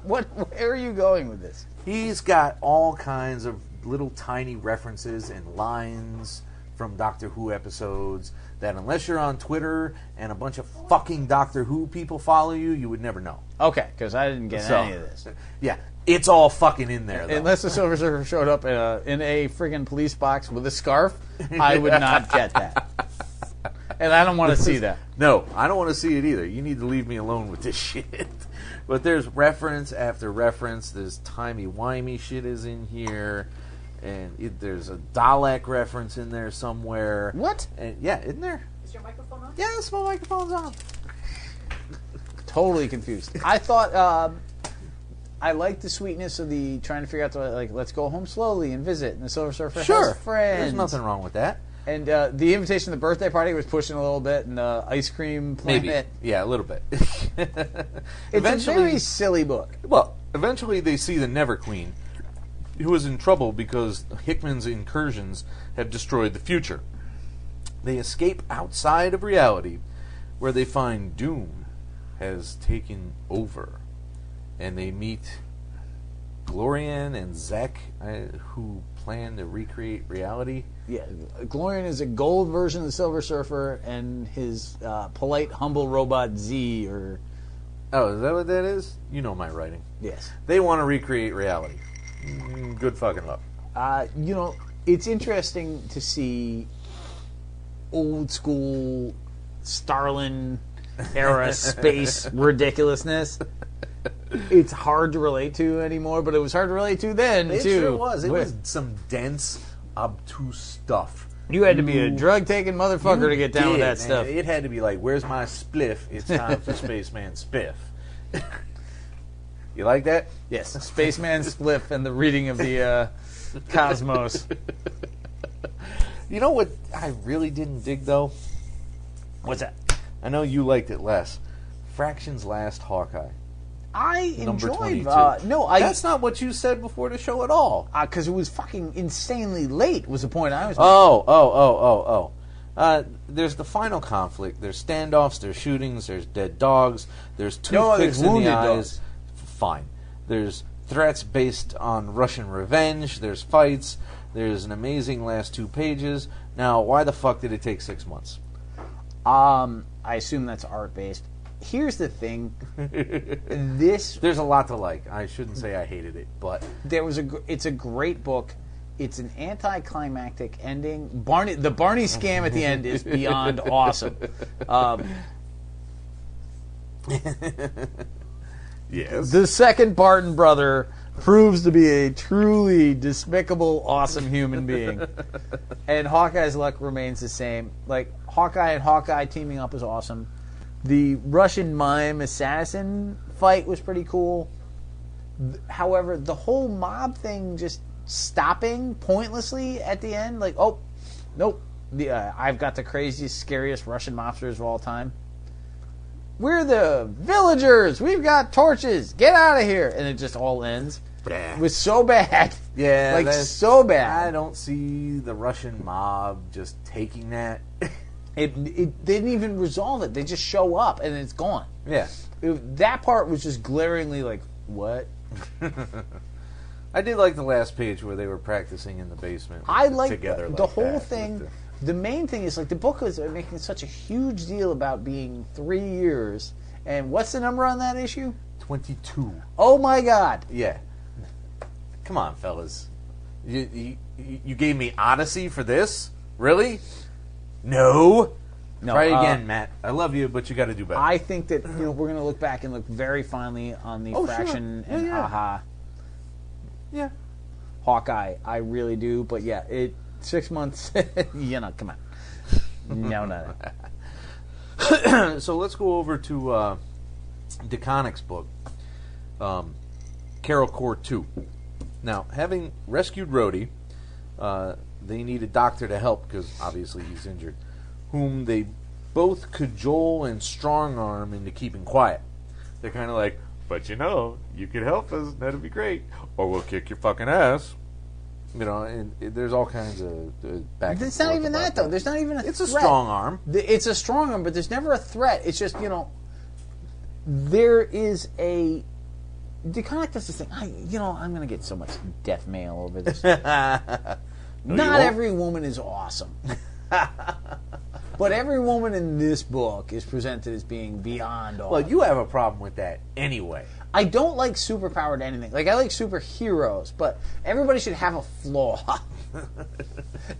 Where are you going with this? He's got all kinds of little tiny references and lines from Doctor Who episodes that unless you're on Twitter and a bunch of fucking Doctor Who people follow you, you would never know. Okay, because I didn't get any of this. Yeah, it's all fucking in there, though. Unless the Silver Surfer showed up in a friggin' police box with a scarf, I would not get that. And I don't want to see that. No, I don't want to see it either. You need to leave me alone with this shit. But there's reference after reference. There's timey-wimey shit is in here. And there's a Dalek reference in there somewhere. What? And yeah, isn't there? Is your microphone on? Yes, my microphone's on. Totally confused. I thought I liked the sweetness of the trying to figure out let's go home slowly and visit. And the Silver Surfer has friends. There's nothing wrong with that. And the invitation to the birthday party was pushing a little bit, and the ice cream planet. Maybe. Yeah, a little bit. It's a very silly book. Well, eventually they see the Never Queen, who is in trouble because Hickman's incursions have destroyed the future. They escape outside of reality, where they find Doom has taken over. And they meet Glorian and Zek, who plan to recreate reality. Yeah, Glorian is a gold version of the Silver Surfer, and his polite, humble robot Z, or... Oh, is that what that is? You know my writing. Yes. They want to recreate reality. Good fucking luck. You know, it's interesting to see old school Starlin-Era space ridiculousness. It's hard to relate to anymore, but it was hard to relate to then, It too. sure was. It was some dense, obtuse stuff. You had to be a drug-taking motherfucker to get down with that Man. stuff. It had to be like, where's my spliff? It's time for Spaceman Spiff. You like that? Yes, Spaceman Spliff and the reading of the Cosmos. You know what I really didn't dig, though? What's that? I know you liked it less. Fraction's Last Hawkeye. I Number enjoyed... 22. That's not what you said before the show at all. Because it was fucking insanely late, was the point I was making. There's the final conflict. There's standoffs, there's shootings, there's dead dogs, there's No, toothpicks there's in the wounded eyes. dogs. Fine. There's threats based on Russian revenge, there's fights, there's an amazing last 2 pages. Now, why the fuck did it take 6 months? I assume that's art-based. Here's the thing. There's a lot to like. I shouldn't say I hated it, but It's a great book. It's an anticlimactic ending. The Barney scam at the end is beyond awesome. yes. The second Barton brother proves to be a truly despicable, awesome human being. And Hawkeye's luck remains the same. Like, Hawkeye and Hawkeye teaming up is awesome. The Russian mime assassin fight was pretty cool. However, the whole mob thing just stopping pointlessly at the end, like, oh, nope, I've got the craziest, scariest Russian mobsters of all time. We're the villagers. We've got torches. Get out of here. And it just all ends. It was so bad. Yeah, like, so bad. I don't see the Russian mob just taking that. It didn't even resolve it. They just show up and it's gone. Yeah. That part was just glaringly like, what? I did like the last page where they were practicing in the basement. I like together the like whole that, thing. with The main thing is, like, the book was making such a huge deal about being 3 years. And what's the number on that issue? 22. Oh, my God. Yeah. Come on, fellas. You gave me Odyssey for this? Really? No. Try again, Matt. I love you, but you got to do better. I think that we're going to look back and look very fondly on the Fraction sure. and Yeah. AHA Yeah. Hawkeye. I really do. But yeah, 6 months. Come on. No. So let's go over to DeConnick's book, Carol Corps 2. Now, having rescued Rhodey, they need a doctor to help because obviously he's injured, whom they both cajole and strong-arm into keeping quiet. They're kind of like, but you could help us, that'd be great, or we'll kick your fucking ass. And there's all kinds of back and It's not forth even about that, though. There's not even a It's threat. a strong arm. It's a strong arm, but there's never a threat. It's just, there is a... DeConnick does this thing. I'm going to get so much death mail over this. Not every woman is awesome. But every woman in this book is presented as being beyond awesome. Well, you have a problem with that anyway. I don't like superpowered anything. Like, I like superheroes, but everybody should have a flaw.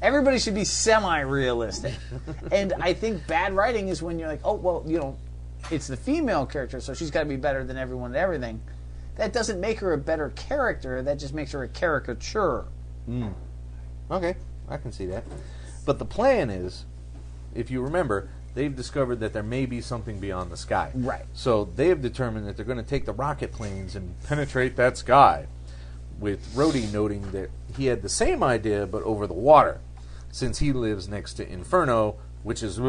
Everybody should be semi-realistic. And I think bad writing is when you're like, oh, well, it's the female character, so she's got to be better than everyone at everything. That doesn't make her a better character. That just makes her a caricature. Okay, I can see that. But the plan is, if you remember, they've discovered that there may be something beyond the sky. Right. So they have determined that they're going to take the rocket planes and penetrate that sky, with Rhodey noting that he had the same idea but over the water, since he lives next to Inferno, which is...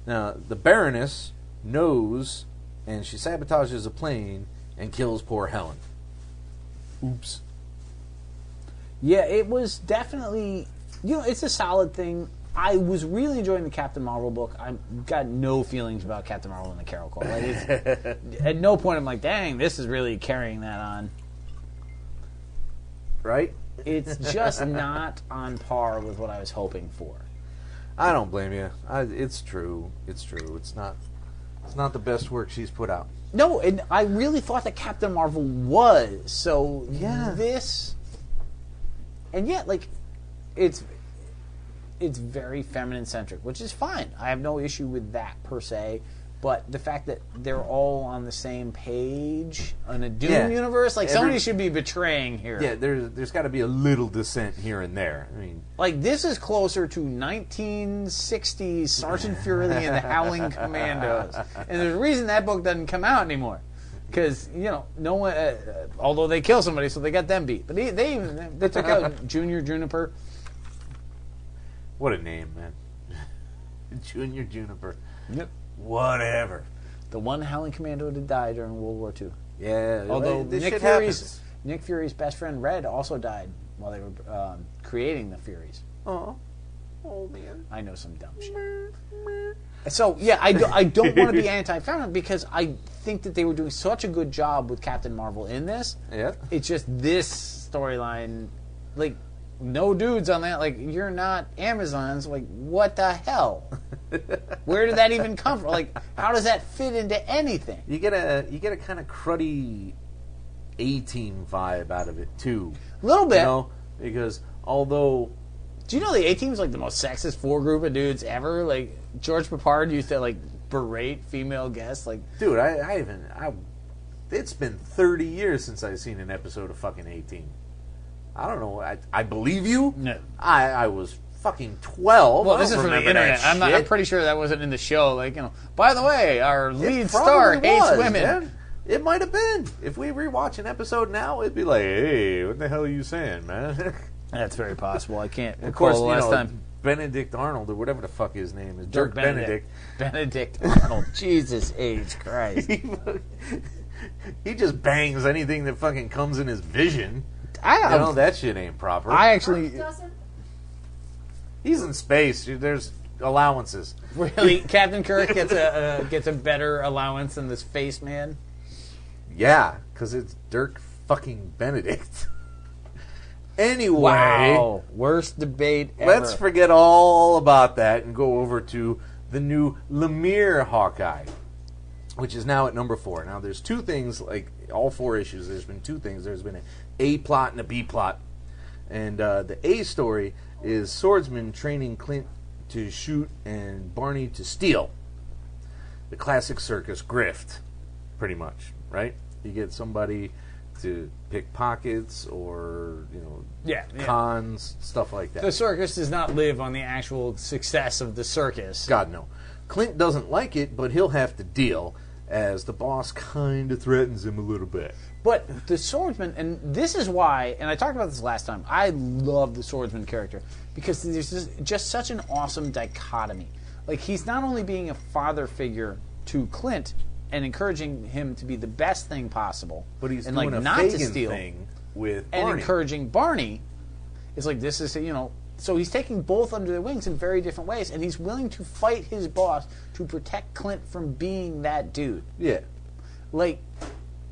Now, the Baroness knows, and she sabotages a plane and kills poor Helen. Oops. Yeah, it was definitely... it's a solid thing. I was really enjoying the Captain Marvel book. I got no feelings about Captain Marvel and the Carol Corps. Like, at no point I'm like, dang, this is really carrying that on. Right? It's just not on par with what I was hoping for. I don't blame you. It's true. It's true. It's not the best work she's put out. No, and I really thought that Captain Marvel was. So, Yeah. this... And yet, like, it's very feminine-centric, which is fine. I have no issue with that, per se. But the fact that they're all on the same page in a Doom universe, like, somebody should be betraying here. Yeah, there's got to be a little dissent here and there. I mean, like, this is closer to 1960s Sergeant Fury and the Howling Commandos. And there's a reason that book doesn't come out anymore. Because, no one... although they kill somebody, so they got them beat. But they took out Junior Juniper. what a name, man. Junior Juniper. Yep. Whatever. The one Howling Commando to die during World War II. Yeah. Although this Nick shit Fury's best friend Red also died while they were creating the Furies. happens. Oh, man. I know some dumb shit. So, yeah, I don't want to be anti-feminine because I think that they were doing such a good job with Captain Marvel in this. Yeah. It's just this storyline, like, no dudes on that. Like, you're not Amazons. Like, what the hell? Where did that even come from? Like, how does that fit into anything? You get a kind of cruddy A-Team vibe out of it too. A little bit. Because although... Do you know the A-Team is like the most sexist group of dudes ever? Like, George Papard used to, like, berate female guests. Like, Dude, I haven't... it's been 30 years since I've seen an episode of fucking A-Team. I don't know. I believe you. No. I was fucking 12. well, I this don't is from the remember that internet. I'm shit. pretty sure that wasn't in the show. Like, by the way, our lead It star probably hates was, women. man. It might have been. If we rewatch an episode now, it'd be like, hey, what the hell are you saying, man? That's very possible. I can't Of recall course, the last time. Benedict Arnold, or whatever the fuck his name is. Dirk Benedict. Benedict Arnold. Jesus H. Christ. He just bangs anything that fucking comes in his vision. That shit ain't proper. I actually... Doesn't? He's in space. There's allowances. Really? Captain Kirk gets a better allowance than this face man? Yeah, because it's Dirk fucking Benedict. Anyway, Wow. Worst debate ever. let's forget all about that and go over to the new Lemire Hawkeye, which is now at number 4. Now, there's two things, like all 4 issues, there's been two things. There's been an A plot and a B plot. And the A story is Swordsman training Clint to shoot and Barney to steal. The classic circus grift, pretty much, right? You get somebody to pick pockets or, cons, stuff like that. The circus does not live on the actual success of the circus. God, no. Clint doesn't like it, but he'll have to deal, as the boss kind of threatens him a little bit. But the swordsman, and this is why, and I talked about this last time, I love the swordsman character, because there's just such an awesome dichotomy. Like, he's not only being a father figure to Clint and encouraging him to be the best thing possible, But he's and doing like a not Fagin to steal, thing with and Barney. encouraging Barney. It's like, this is, so he's taking both under their wings in very different ways, and he's willing to fight his boss to protect Clint from being that dude. Yeah. Like,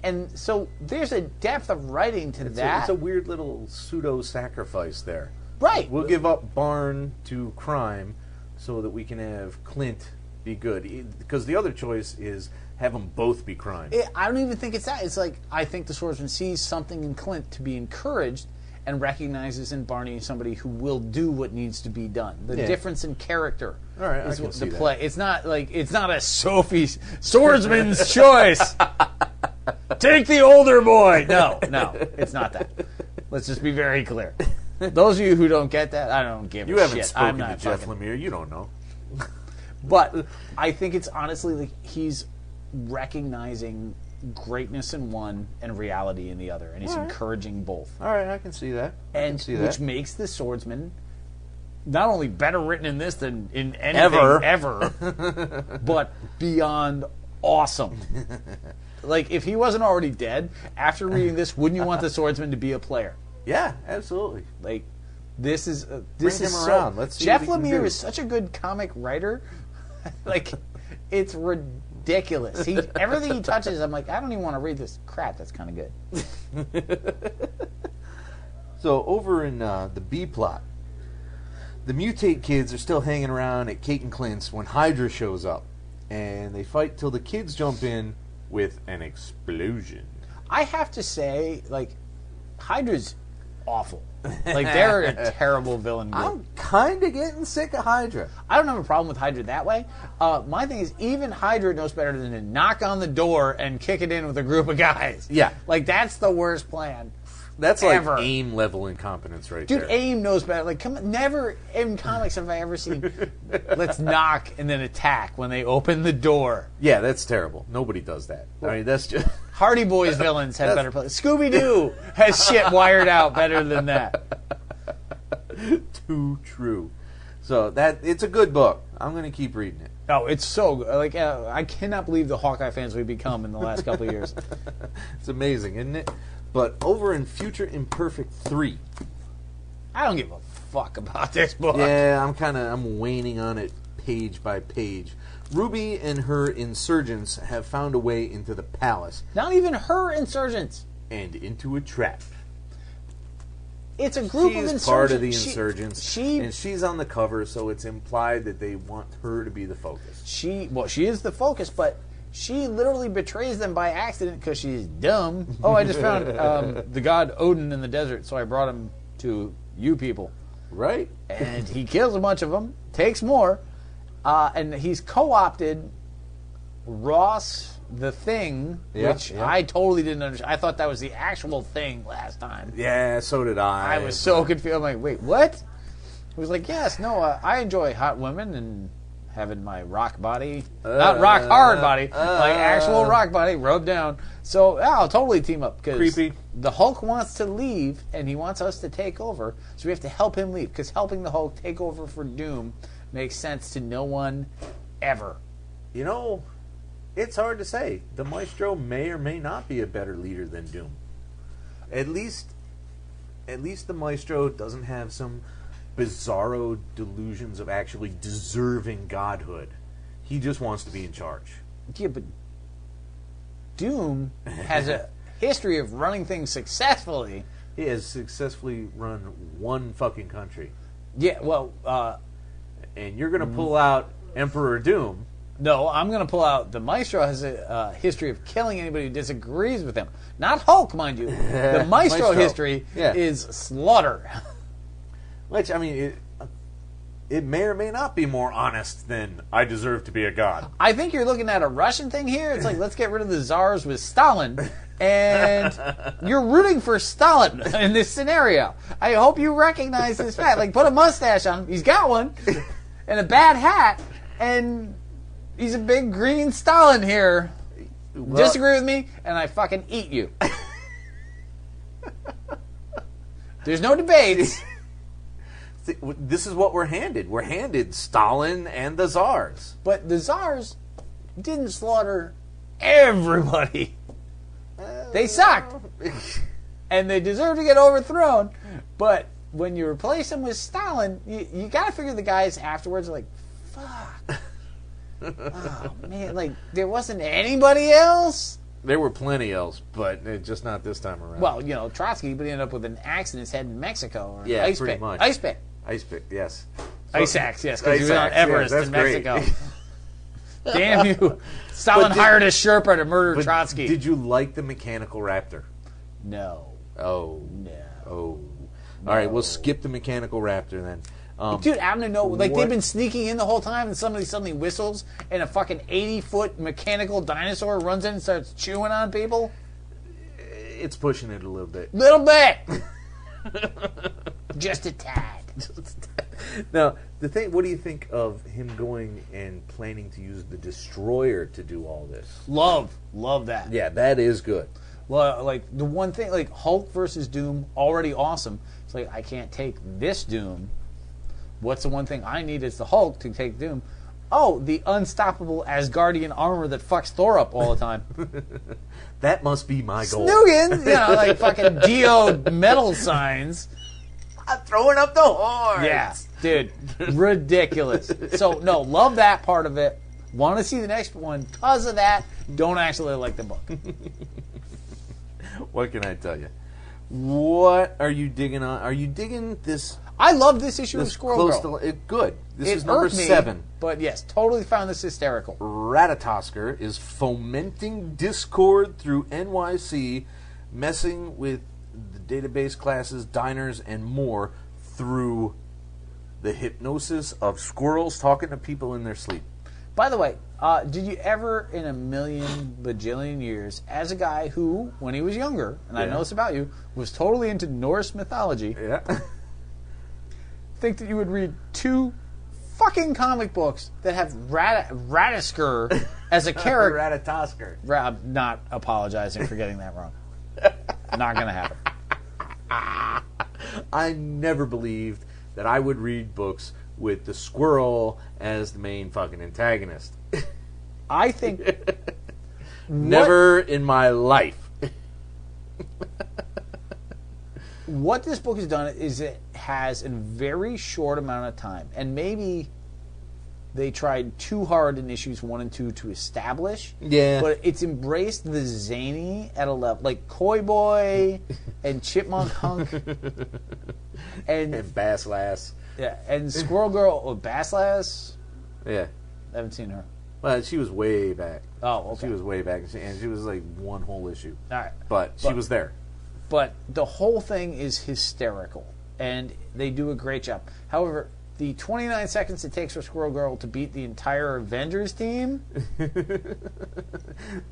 and so there's a depth of writing to that. It's a weird little pseudo-sacrifice there. Right. We'll give up Barn to crime so that we can have Clint be good. Because the other choice is have them both be crime. I don't even think it's that. It's like, I think the swordsman sees something in Clint to be encouraged and recognizes in Barney somebody who will do what needs to be done. The difference in character. All right, I is can what see the that. play. It's not like, it's not a Sophie's swordsman's choice. Take the older boy. No, it's not that. Let's just be very clear. Those of you who don't get that, I don't give a shit. You haven't spoken I'm to not Jeff fucking- Lemire. You don't know. But I think it's honestly like he's recognizing greatness in one and reality in the other, and he's encouraging both. All right, I can see that. I can see that. Which makes the swordsman not only better written in this than in anything ever, but beyond awesome. Like, if he wasn't already dead, after reading this, wouldn't you want the swordsman to be a player? Yeah, absolutely. Like, this is Bring him around. Let's see Jeff what he can Lemire do. is such a good comic writer. Like, it's ridiculous. Everything he touches, I'm like, I don't even want to read this crap. That's kind of good. So, over in the B plot, the mutate kids are still hanging around at Kate and Clint's when Hydra shows up. And they fight till the kids jump in with an explosion. I have to say, like, Hydra's awful. Like, they're a terrible villain group. I'm kind of getting sick of Hydra. I don't have a problem with Hydra that way. My thing is, even Hydra knows better than to knock on the door and kick it in with a group of guys. Yeah. Like, that's the worst plan. That's like Ever. AIM level incompetence right Dude, there. AIM knows better. Like, come on, never in comics have I ever seen let's knock and then attack when they open the door. Yeah, that's terrible. Nobody does that. I mean, that's just... Hardy Boys villains have better plans. Scooby-Doo has shit wired out better than that. Too true. So, it's a good book. I'm going to keep reading it. Oh, it's so good. Like, I cannot believe the Hawkeye fans we've become in the last couple of years. It's amazing, isn't it? But over in Future Imperfect 3... I don't give a fuck about this book. Yeah, I'm waning on it page by page. Ruby and her insurgents have found a way into the palace Not even her insurgents. and into a trap. It's a group of She's insurgents. part of the insurgents, She and she's on the cover, so it's implied that they want her to be the focus. she is the focus, but she literally betrays them by accident because she's dumb. Oh, I just found the god Odin in the desert, so I brought him to you people. Right? And he kills a bunch of them, takes more, and he's co-opted Ross the Thing, which I totally didn't understand. I thought that was the actual thing last time. Yeah, so did I. I was so confused. I'm like, wait, what? He was like, yes, no, I enjoy hot women and having my rock body, not rock hard body, my actual rock body rubbed down. So yeah, I'll totally team up because Creepy. the Hulk wants to leave and he wants us to take over, so we have to help him leave because helping the Hulk take over for Doom makes sense to no one ever. You know, it's hard to say. The Maestro may or may not be a better leader than Doom. At least the Maestro doesn't have some bizarro delusions of actually deserving godhood. He just wants to be in charge. Yeah, but Doom has history of running things successfully. He has successfully run one fucking country. Yeah, well, and you're going to pull out Emperor Doom. no, I'm going to pull out the Maestro has a history of killing anybody who disagrees with him. Not Hulk, mind you. The Maestro history is slaughter. Which, I mean, it may or may not be more honest than I deserve to be a god. I think you're looking at a Russian thing here. It's like, let's get rid of the czars with Stalin. And you're rooting for Stalin in this scenario. I hope you recognize this fact. Like, put a mustache on him. He's got one. And a bad hat. And he's a big green Stalin here. Well, Disagree with me, and I fucking eat you. There's no debates. this is what we're handed. We're handed Stalin and the czars. But the czars didn't slaughter everybody. They sucked. And they deserve to get overthrown. But when you replace them with Stalin, you got to figure the guys afterwards are like, fuck. Oh, man. Like, there wasn't anybody else? There were plenty else, but just not this time around. Well, you know, Trotsky would end up with an axe in his head in Mexico. Or yeah, an ice pretty pick. much. Ice pick. Ice pick, yes. Ice axe, yes, because he was on Everest yes, in that's Mexico. great. Damn you. Stalin hired a Sherpa to murder But Trotsky. did you like the mechanical raptor? No. Oh. No. Oh. All right, we'll skip the mechanical raptor then. Dude, out of nowhere, like, what- they've been sneaking in the whole time, and somebody suddenly whistles, and a fucking 80-foot mechanical dinosaur runs in and starts chewing on people? It's pushing it a little bit. Little bit. Just a tad. Now, the thing. What do you think of him going and planning to use the destroyer to do all this? Love that. Yeah, that is good. Well, like, the one thing, like, Hulk versus Doom, already awesome. It's like, I can't take this Doom. What's the one thing I need is the Hulk to take Doom? Oh, the unstoppable Asgardian armor that fucks Thor up all the time. That must be my goal. Snoogans, you know, like fucking geode metal signs. I'm throwing up the horns. Yeah, dude, ridiculous. So, no, love that part of it. Want to see the next one because of that. Don't actually like the book. What can I tell you? What are you digging on? Are you digging this? I love this issue of This Squirrel close Girl. to good. This It is number irked me, 7. but yes, totally found this hysterical. Ratatosker is fomenting discord through NYC, messing with the database classes, diners, and more through the hypnosis of squirrels talking to people in their sleep. By the way, did you ever in a million bajillion years, as a guy who, when he was younger, and I know this about you, was totally into Norse mythology, Yeah. think that you would read 2 fucking comic books that have Ratasker as a character? Ratatosker. I'm not apologizing for getting that wrong. Not going to happen. I never believed that I would read books with the squirrel as the main fucking antagonist. I think... Never in my life. What this book has done is it has in a very short amount of time, and maybe they tried too hard in issues 1 and 2 to establish. Yeah. But it's embraced the zany at a level, like Koi Boy and Chipmunk Hunk And Bass Lass. yeah, and Squirrel Girl or Bass Lass. Yeah. I haven't seen her. Well, she was way back. Oh, okay. She was way back, and she was like one whole issue. All right. But she was there. But the whole thing is hysterical, and they do a great job. However, the 29 seconds it takes for Squirrel Girl to beat the entire Avengers team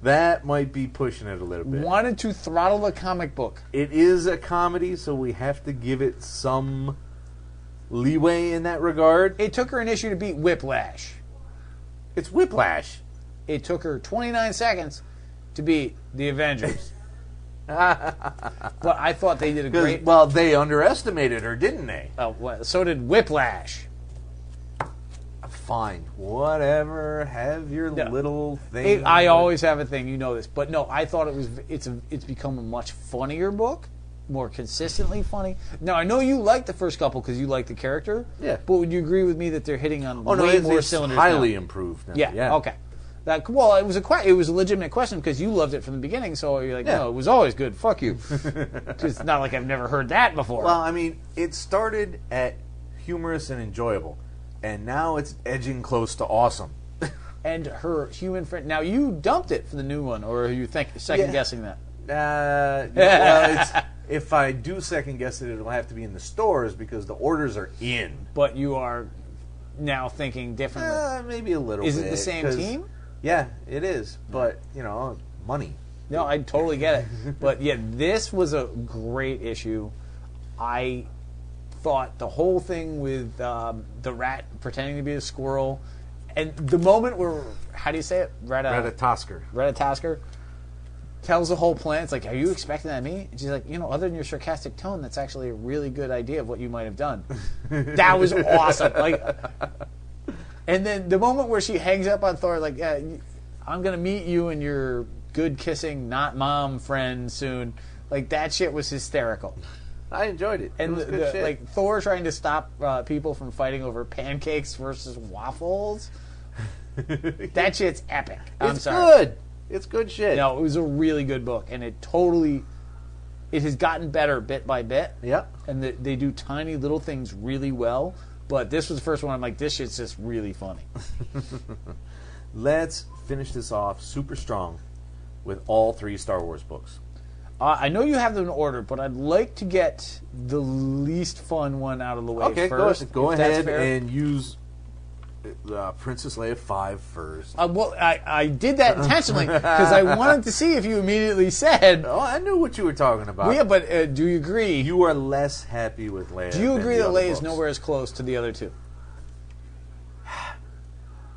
That might be pushing it a little bit. wanted to throttle the comic book. It is a comedy, so we have to give it some leeway in that regard. It took her an issue to beat Whiplash. It's Whiplash. It took her 29 seconds to beat the Avengers. But I thought they did a great... Well, they underestimated her, didn't they? well, so did Whiplash. Fine. Whatever. Have your No. little thing. I always have a thing, you know this. But no, I thought it's become a much funnier book, more consistently funny. Now, I know you liked the first couple because you like the character. Yeah. But would you agree with me that they're hitting on Oh, no, way it's, more it's cylinders highly now? improved now. Yeah, okay. Well, it was it was a legitimate question because you loved it from the beginning. So you're like, no, it was always good. Fuck you. It's not like I've never heard that before. Well, I mean, it started at humorous and enjoyable, and now it's edging close to awesome. And her human friend. Now you dumped it for the new one, or are you second guessing that? Well, if I do second guess it, it'll have to be in the stores because the orders are in. But you are now thinking differently. Maybe a little Is bit. it the same team? Yeah, it is. But, money. No, I totally get it. But yeah, this was a great issue. I thought the whole thing with the rat pretending to be a squirrel, and the moment where, how do you say it? Ratatosker tells the whole plan. It's like, are you expecting that of me? And she's like, other than your sarcastic tone, that's actually a really good idea of what you might have done. That was awesome. And then the moment where she hangs up on Thor, like, yeah, I'm going to meet you and your good kissing, not mom friend soon. Like, that shit was hysterical. I enjoyed it. And it was good shit. Like, Thor trying to stop people from fighting over pancakes versus waffles. That shit's epic. I'm sorry. Good. It's good shit. No, it was a really good book, and it has gotten better bit by bit. Yep. And they do tiny little things really well. But this was the first one I'm like, this shit's just really funny. Let's finish this off super strong with all 3 Star Wars books. I know you have them in order, but I'd like to get the least fun one out of the way first. Go ahead and use Princess Leia 5 first. Well, I did that intentionally because I wanted to see if you immediately said... Oh, I knew what you were talking about. Well, yeah, but do you agree? You are less happy with Leia. Do you agree that Leia is books. nowhere as close to the other 2?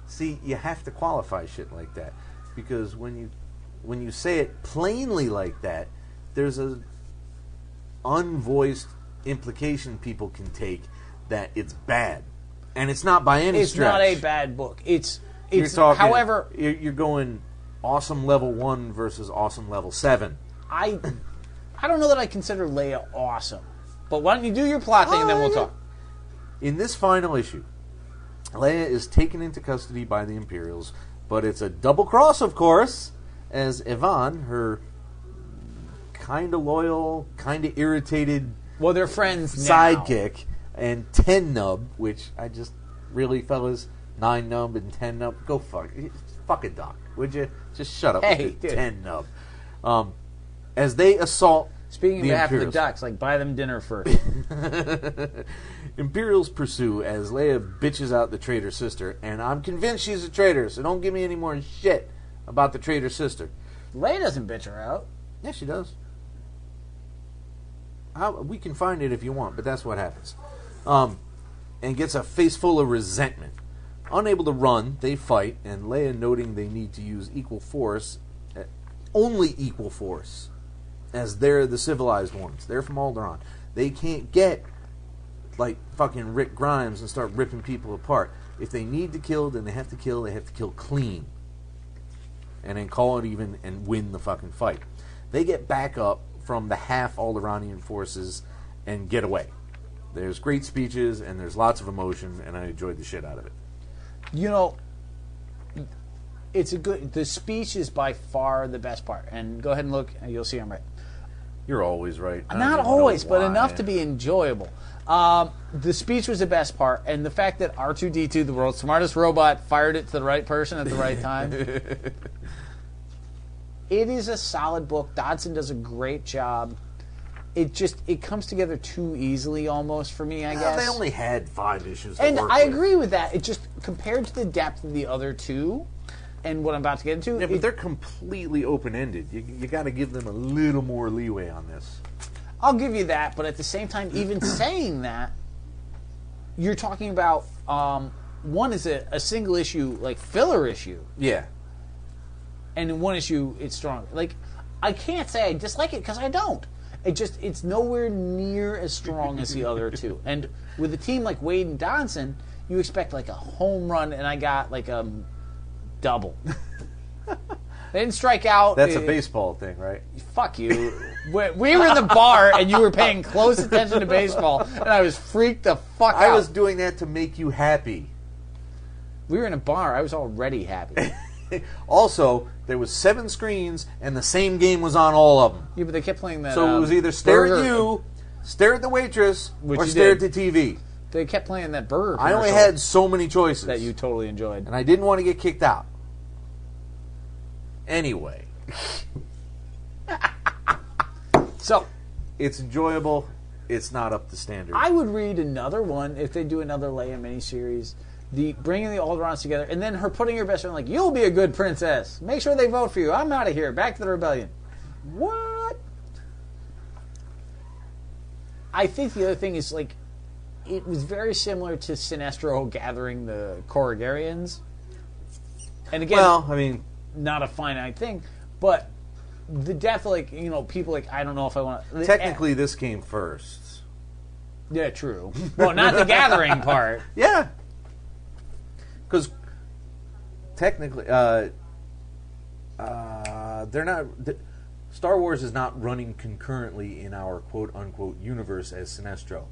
See, you have to qualify shit like that because when you say it plainly like that, there's a unvoiced implication people can take that it's bad. And it's not by any stretch. It's not a bad book. It's however, you're going awesome level 1 versus awesome level 7. I don't know that I consider Leia awesome. But why don't you do your plot thing and then we'll talk. In this final issue, Leia is taken into custody by the Imperials, but it's a double cross, of course, as Yvonne, her kind of loyal, kind of irritated they're friends sidekick, and 10 Nub, which I just really, fellas, 9 Nub and 10 Nub, go fuck a doc, would you? Just shut up with the 10 Nub. As they assault Speaking the of half of the Imperials. ducks, like, buy them dinner first. Imperials pursue as Leia bitches out the traitor sister, and I'm convinced she's a traitor, so don't give me any more shit about the traitor sister. Leia doesn't bitch her out. Yeah, she does. We can find it if you want, but that's what happens. And gets a face full of resentment. Unable to run, they fight, and Leia, noting they need to use equal force, only equal force, as they're the civilized ones. They're from Alderaan. They can't get like fucking Rick Grimes and start ripping people apart. If they need to kill, then they have to kill clean. And then call it even and win the fucking fight. They get back up from the half Alderaanian forces and get away. There's great speeches and there's lots of emotion, and I enjoyed the shit out of it. It's the speech is by far the best part. And go ahead and look, and you'll see I'm right. You're always right. Not always, but enough to be enjoyable. The speech was the best part, and the fact that R2-D2, the world's smartest robot, fired it to the right person at the right time. It is a solid book. Dodson does a great job. It comes together too easily almost for me, I guess. They only had 5 issues and to work I with. agree with that. It just, compared to the depth of the other 2, and what I'm about to get into... Yeah, but they're completely open-ended. You got to give them a little more leeway on this. I'll give you that, but at the same time, even saying that, you're talking about one is a single issue, like filler issue, Yeah. and in one issue it's strong. Like, I can't say I dislike it because I don't. It's nowhere near as strong as the other 2. And with a team like Wade and Donson, you expect like a home run, and I got like a double. They didn't strike out. That's a baseball thing, right? Fuck you. We were in the bar, and you were paying close attention to baseball, and I was freaked the fuck out. I was doing that to make you happy. We were in a bar. I was already happy. Also, there was 7 screens, and the same game was on all of them. Yeah, but they kept playing that. So it was either stare burger, at you, stare at the waitress, Which or you stare did. at the TV. They kept playing that burger. I only commercial had so many choices. that you totally enjoyed. And I didn't want to get kicked out. Anyway. So It's enjoyable. It's not up to standard. I would read another one if they do another Leia miniseries. The bringing the Alderaans together, and then her putting her best friend like, "You'll be a good princess. Make sure they vote for you. I'm out of here. Back to the rebellion." What? I think the other thing is like, it was very similar to Sinestro gathering the Corrigarians. And again, well, I mean, not a finite thing, but the death, like, you know, people like, I don't know if I want to. technically this came first. Yeah, true. Well, not the gathering part. Yeah. Because technically, they're not. Star Wars is not running concurrently in our quote-unquote universe as Sinestro.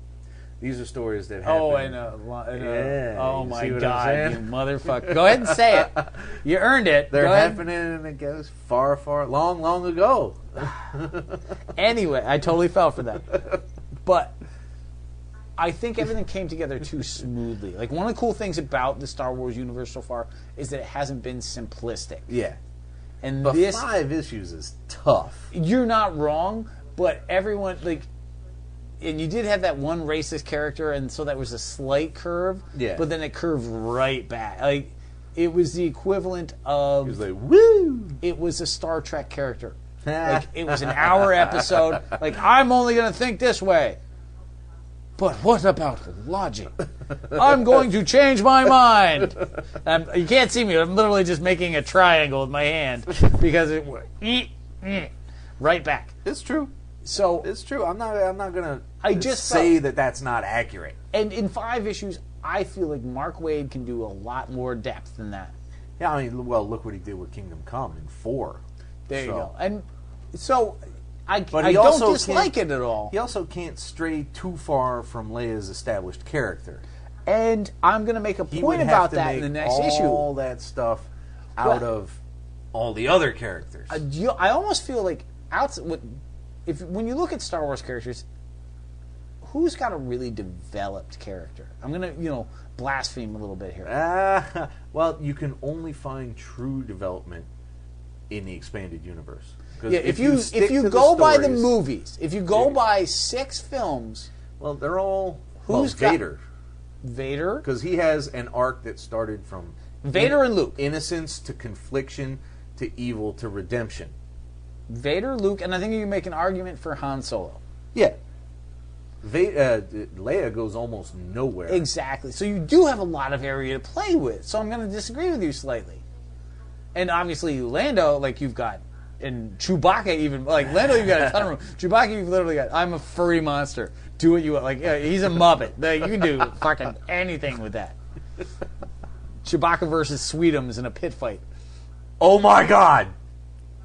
These are stories that happen. Oh, Yeah, oh you my see what I'm God, saying? you motherfucker! Go ahead and say it. You earned it. They're Go ahead. happening, and it goes far, long, long ago. Anyway, I totally fell for that. But I think everything came together too smoothly. Like, one of the cool things about the Star Wars universe so far is that it hasn't been simplistic. Yeah. And But this, 5 issues is tough. you're not wrong, but everyone, like, and you did have that one racist character, and so that was a slight curve. Yeah. But then it curved right back. Like, it was the equivalent of. He was like, woo! It was a Star Trek character. Like, it was an hour episode. Like, I'm only going to think this way. But what about logic? I'm going to change my mind. You can't see me. I'm literally just making a triangle with my hand because it went right back. It's true. So It's true. I'm not gonna I just say that that's not accurate. And in 5 issues, I feel like Mark Waid can do a lot more depth than that. Yeah, I mean, well, look what he did with Kingdom Come in 4. There you So- go. And so I But I he don't also dislike can't- it at all. He also can't stray too far from Leia's established character. And I'm going to make a He point would have about to that make in the next all issue. that stuff out Well- of all the other characters. I almost feel like when you look at Star Wars characters, who's got a really developed character? I'm going to, blaspheme a little bit here. Well, you can only find true development in the expanded universe. 'Cause Yeah, if you stick to go by the stories- movies, if you go by 6 films, well, they're all Who's got- Vader, Vader, because he has an arc that started from Vader and Luke. innocence to confliction to evil to redemption. Vader, Luke, and I think you can make an argument for Han Solo. Yeah. Leia goes almost nowhere. Exactly. So you do have a lot of area to play with. So I'm going to disagree with you slightly. And obviously Lando, like you've got, and Chewbacca even, like Lando you've got a ton of room. Chewbacca you've literally got, I'm a furry monster. Do what you want. Like, he's a Muppet. Like, you can do fucking anything with that. Chewbacca versus Sweetums in a pit fight. Oh my God!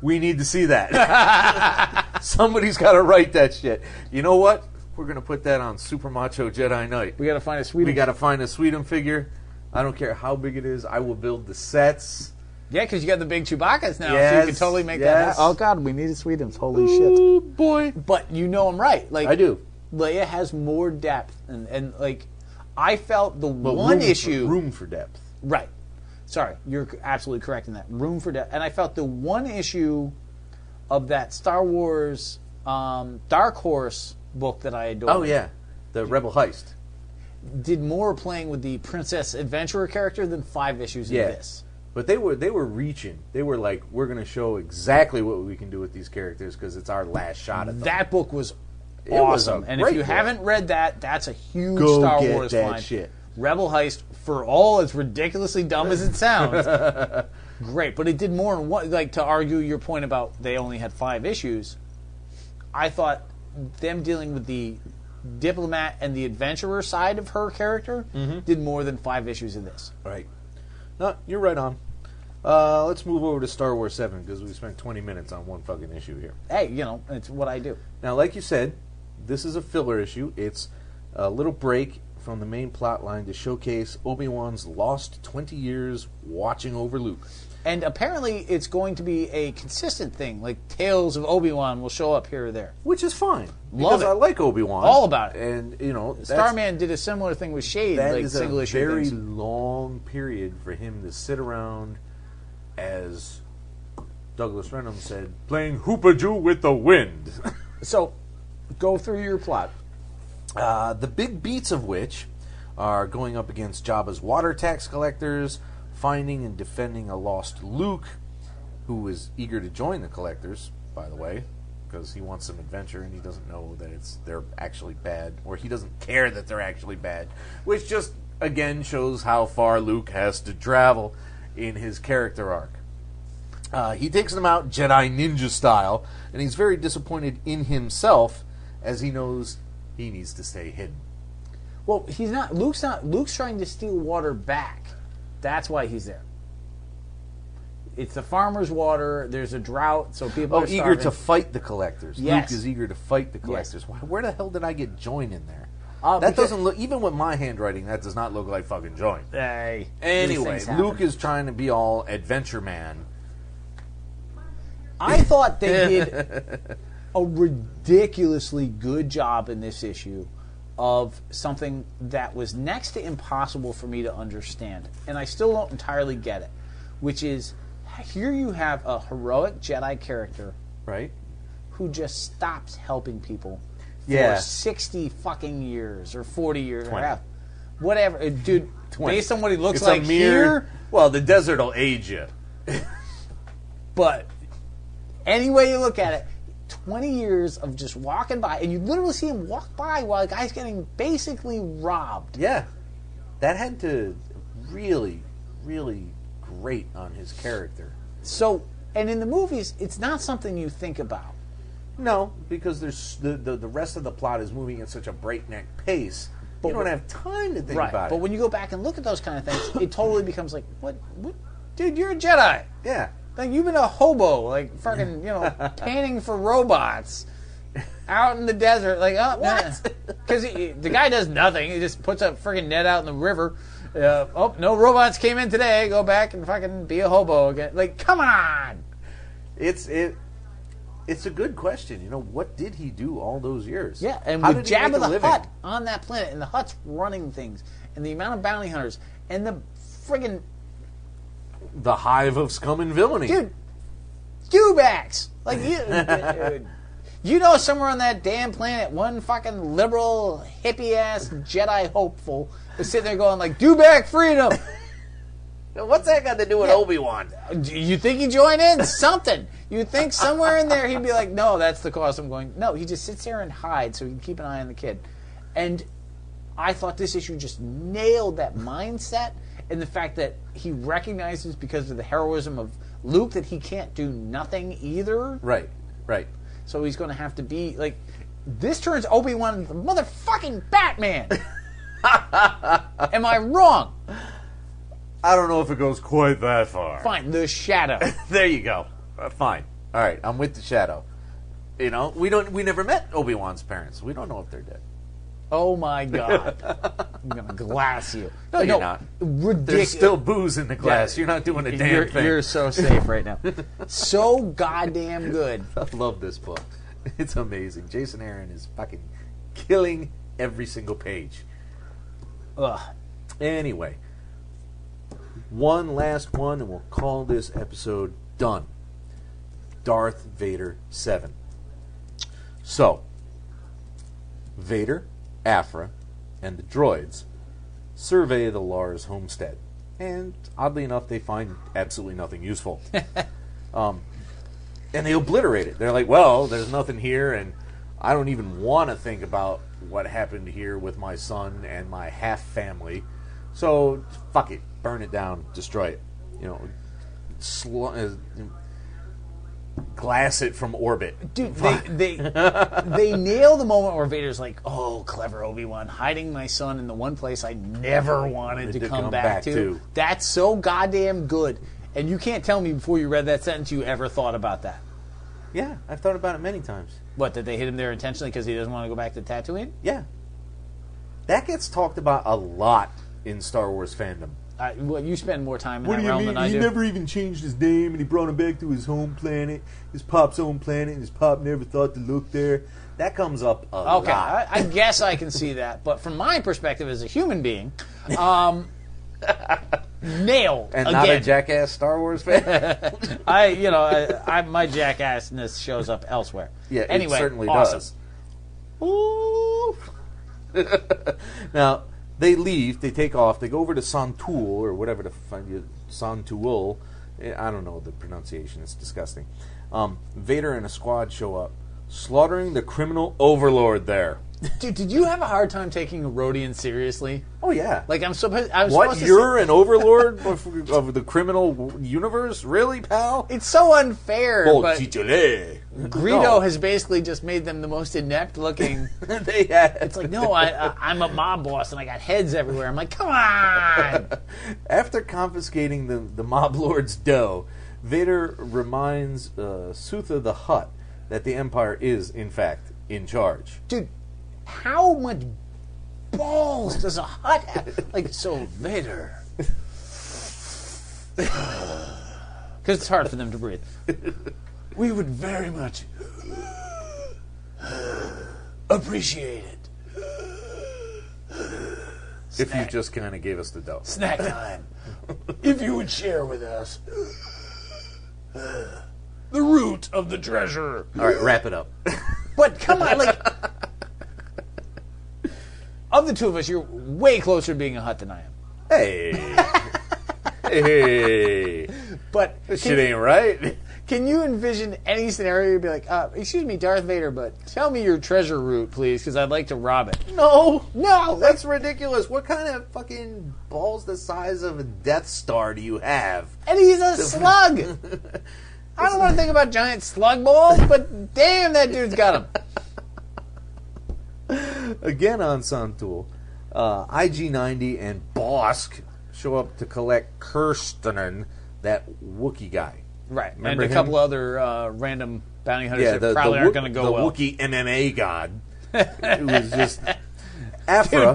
We need to see that. Somebody's got to write that shit. You know what? We're going to put that on Super Macho Jedi Night. We got to find a Sweetum. We got to find a Sweetum figure. I don't care how big it is. I will build the sets. Yeah, because you got the big Chewbaccas now, so you Yes, can totally make that yes. happen. Oh, God, we needed Sweetums. Holy Oh shit. boy! But you know I'm right. Like, I do. Leia has more depth. And like, I felt the But one room issue... room for depth. Right. Sorry, you're absolutely correct in that. Room for depth. And I felt the one issue of that Star Wars Dark Horse book that I adored. Oh yeah, the Rebel Heist. Did more playing with the Princess Adventurer character than 5 issues of this. But they were reaching. They were like, we're going to show exactly what we can do with these characters because it's our last shot at them. That book was It was awesome. a And if great you book. haven't read that, that's a huge Go Star get Wars that find. shit. Rebel Heist, for all as ridiculously dumb as it sounds, great. But it did more than one. Like, to argue your point about they only had 5 issues, I thought them dealing with the diplomat and the adventurer side of her character did more than 5 issues of this. Right. No, you're right on. Let's move over to Star Wars 7 because we spent 20 minutes on one fucking issue here. Hey, it's what I do. Now, like you said, this is a filler issue. It's a little break from the main plot line to showcase Obi-Wan's lost 20 years watching over Luke. And apparently it's going to be a consistent thing. Like Tales of Obi-Wan will show up here or there. Which is fine. Love because it. I like Obi-Wan. All about it. And, you know... Starman did a similar thing with Shade. That like is a single issue very things. long period for him to sit around, as Douglas Reynolds said, playing Hoopajou with the wind. So, go through your plot. The big beats of which are going up against Jabba's water tax collectors, finding and defending a lost Luke, who is eager to join the collectors, by the way, because he wants some adventure and he doesn't know that they're actually bad, or he doesn't care that they're actually bad, which just, again, shows how far Luke has to travel in his character arc. He takes them out Jedi ninja style, and he's very disappointed in himself, as he knows he needs to stay hidden. Well, he's not. Luke's trying to steal water back. That's why he's there. It's the farmer's water. There's a drought, so people are eager starving. to fight the collectors. Yes. Luke is eager to fight the collectors. Yes. Where the hell did I get join in there? That That doesn't look, even with my handwriting, that does not look like fucking join. Hey, Anyway, these things happen. Luke is trying to be all adventure man. I thought they did a ridiculously good job in this issue of something that was next to impossible for me to understand. And I still don't entirely get it. Which is, here you have a heroic Jedi character Right? who just stops helping people Yeah. for 60 fucking years or 40 years 20. or half. Whatever. Dude, 20. based on what he looks It's like a mere, here, well, the desert will age you. but any way you look at it, 20 years of just walking by, and you literally see him walk by while a guy's getting basically robbed. Yeah. That had to really, really grate on his character. So, and in the movies, it's not something you think about. No, because there's the rest of the plot is moving at such a breakneck pace. But You don't have time to think Right. about But it. when you go back and look at those kind of things, it totally becomes like, what? Dude, you're a Jedi. Yeah. Like, you've been a hobo, like, fucking, panning for robots out in the desert. Like, oh, what? Because the guy does nothing. He just puts a freaking net out in the river. No robots came in today. Go back and fucking be a hobo again. Like, come on! It's a good question. What did he do all those years? Yeah, and How with did he make Jabba a the living? Hutt on that planet, and the Hutt's running things, and the amount of bounty hunters, and the friggin' The hive of scum and villainy. dude, dewbacks. Like you know, somewhere on that damn planet, one fucking liberal hippie ass Jedi hopeful is sitting there going like, "Dewback freedom." What's that got to do with Obi-Wan? You think he'd join in? Something. You think somewhere in there he'd be like, "No, that's the cause I'm going." No, he just sits there and hides so he can keep an eye on the kid. And I thought this issue just nailed that mindset. And the fact that he recognizes, because of the heroism of Luke, that he can't do nothing either. Right. So he's going to have to be, like, this turns Obi-Wan into the motherfucking Batman. Am I wrong? I don't know if it goes quite that far. Fine, the Shadow. There you go. Fine. All right, I'm with the Shadow. We never met Obi-Wan's parents. We don't know if they're dead. Oh my God. I'm going to glass you. No, you're not. Ridiculous. There's still booze in the glass. You're not doing a damn thing. You're so safe right now. So goddamn good. I love this book. It's amazing. Jason Aaron is fucking killing every single page. Ugh. Anyway, one last one, and we'll call this episode done. Darth Vader 7. So, Vader, Aphra, and the droids survey the Lars homestead. And, oddly enough, they find absolutely nothing useful. And they obliterate it. They're like, well, there's nothing here, and I don't even want to think about what happened here with my son and my half-family. So, fuck it. Burn it down. Destroy it. Glass it from orbit. Dude, they nail the moment where Vader's like, "Oh, clever Obi-Wan, hiding my son in the one place I never wanted to come back to." That's so goddamn good. And you can't tell me before you read that sentence you ever thought about that. Yeah, I've thought about it many times. What, that they hit him there intentionally because he doesn't want to go back to Tatooine? Yeah. That gets talked about a lot in Star Wars fandom. Well, you spend more time in What that do you realm mean? than I He do. never even changed his name, and he brought him back to his home planet, his pop's home planet, and his pop never thought to look there. That comes up a lot. Okay, I guess I can see that, but from my perspective as a human being, nailed And again. not a jackass Star Wars fan? My jackassness shows up elsewhere. Yeah, anyway, it certainly awesome. does. Ooh. Now, they leave, they take off, they go over to Santul, or whatever Santul. I don't know the pronunciation, it's disgusting. Vader and a squad show up, slaughtering the criminal overlord there. Dude, did you have a hard time taking Rhodian seriously? Oh, yeah. Like, I was What, supposed to you're an overlord of the criminal universe? Really, pal? It's so unfair, but Titule. Greedo has basically just made them the most inept looking. It's like, no, I'm a mob boss and I got heads everywhere. I'm like, come on! After confiscating the mob lord's dough, Vader reminds Sutha the Hutt that the Empire is, in fact, in charge. Dude, how much balls does a Hutt have? Like, so, Vader. Because it's hard for them to breathe. We would very much appreciate it. If you just kind of gave us the dough. Snack time. If you would share with us the root of the treasure. All right, wrap it up. But come on, like, of the two of us, you're way closer to being a Hutt than I am. Hey. Hey. But Shit ain't right. can you envision any scenario you'd be like, excuse me, Darth Vader, but tell me your treasure route, please, because I'd like to rob it. No. No, That's ridiculous. What kind of fucking balls the size of a Death Star do you have? and he's a slug. I don't want to think about giant slug balls, but damn, that dude's got them. Again on Santul, IG-90 and Bosk show up to collect Kirstenen, that Wookiee guy. Right, Remember and a him? couple other random bounty hunters Yeah, that probably aren't going to the go well. Wookiee MMA god. It was just Afra.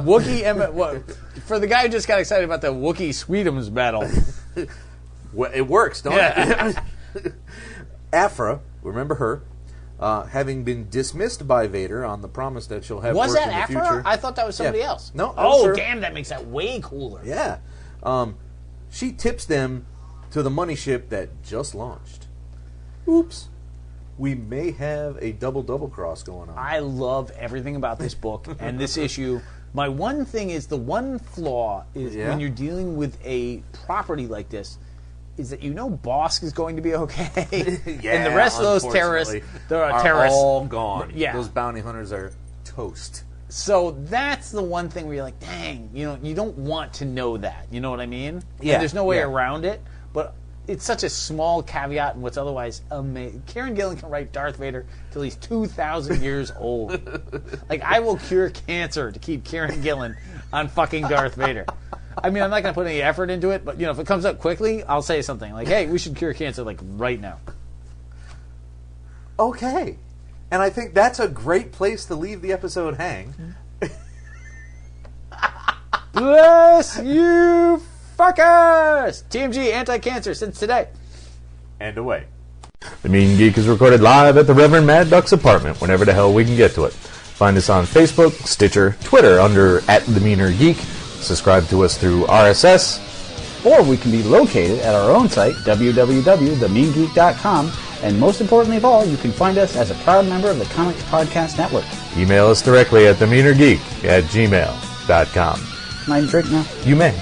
For the guy who just got excited about the Wookiee Sweetums battle. Well, it works, don't Yeah. it? Afra, remember her, having been dismissed by Vader on the promise that she'll have Was work that in the Afra? future. I thought that was somebody Yeah. else. No, that was Oh, her. damn, that makes that way cooler. Yeah. She tips them to the money ship that just launched. Oops. We may have a double cross going on. I love everything about this book and this issue. My one thing is, the one flaw is when you're dealing with a property like this, is that Bosk is going to be okay. Yeah, and the rest of those terrorists, are terrorists. all gone. Yeah. Those bounty hunters are toast. So that's the one thing where you're like, dang, you don't want to know that. You know what I mean? Yeah, And there's no way yeah. around it. But it's such a small caveat in what's otherwise amazing. Karen Gillan can write Darth Vader till he's 2,000 years old. Like, I will cure cancer to keep Karen Gillan on fucking Darth Vader. I mean, I'm not going to put any effort into it, but, if it comes up quickly, I'll say something like, hey, we should cure cancer, like, right now. Okay. And I think that's a great place to leave the episode hang. Bless you fuckers! TMG anti-cancer since today. And away. The Mean Geek is recorded live at the Reverend Mad Duck's apartment whenever the hell we can get to it. Find us on Facebook, Stitcher, Twitter under @TheMeanerGeek. Subscribe to us through RSS. Or we can be located at our own site, www.themeangeek.com. And most importantly of all, you can find us as a proud member of the Comics Podcast Network. Email us directly at themeanergeek@gmail.com. Can I drink now? You may.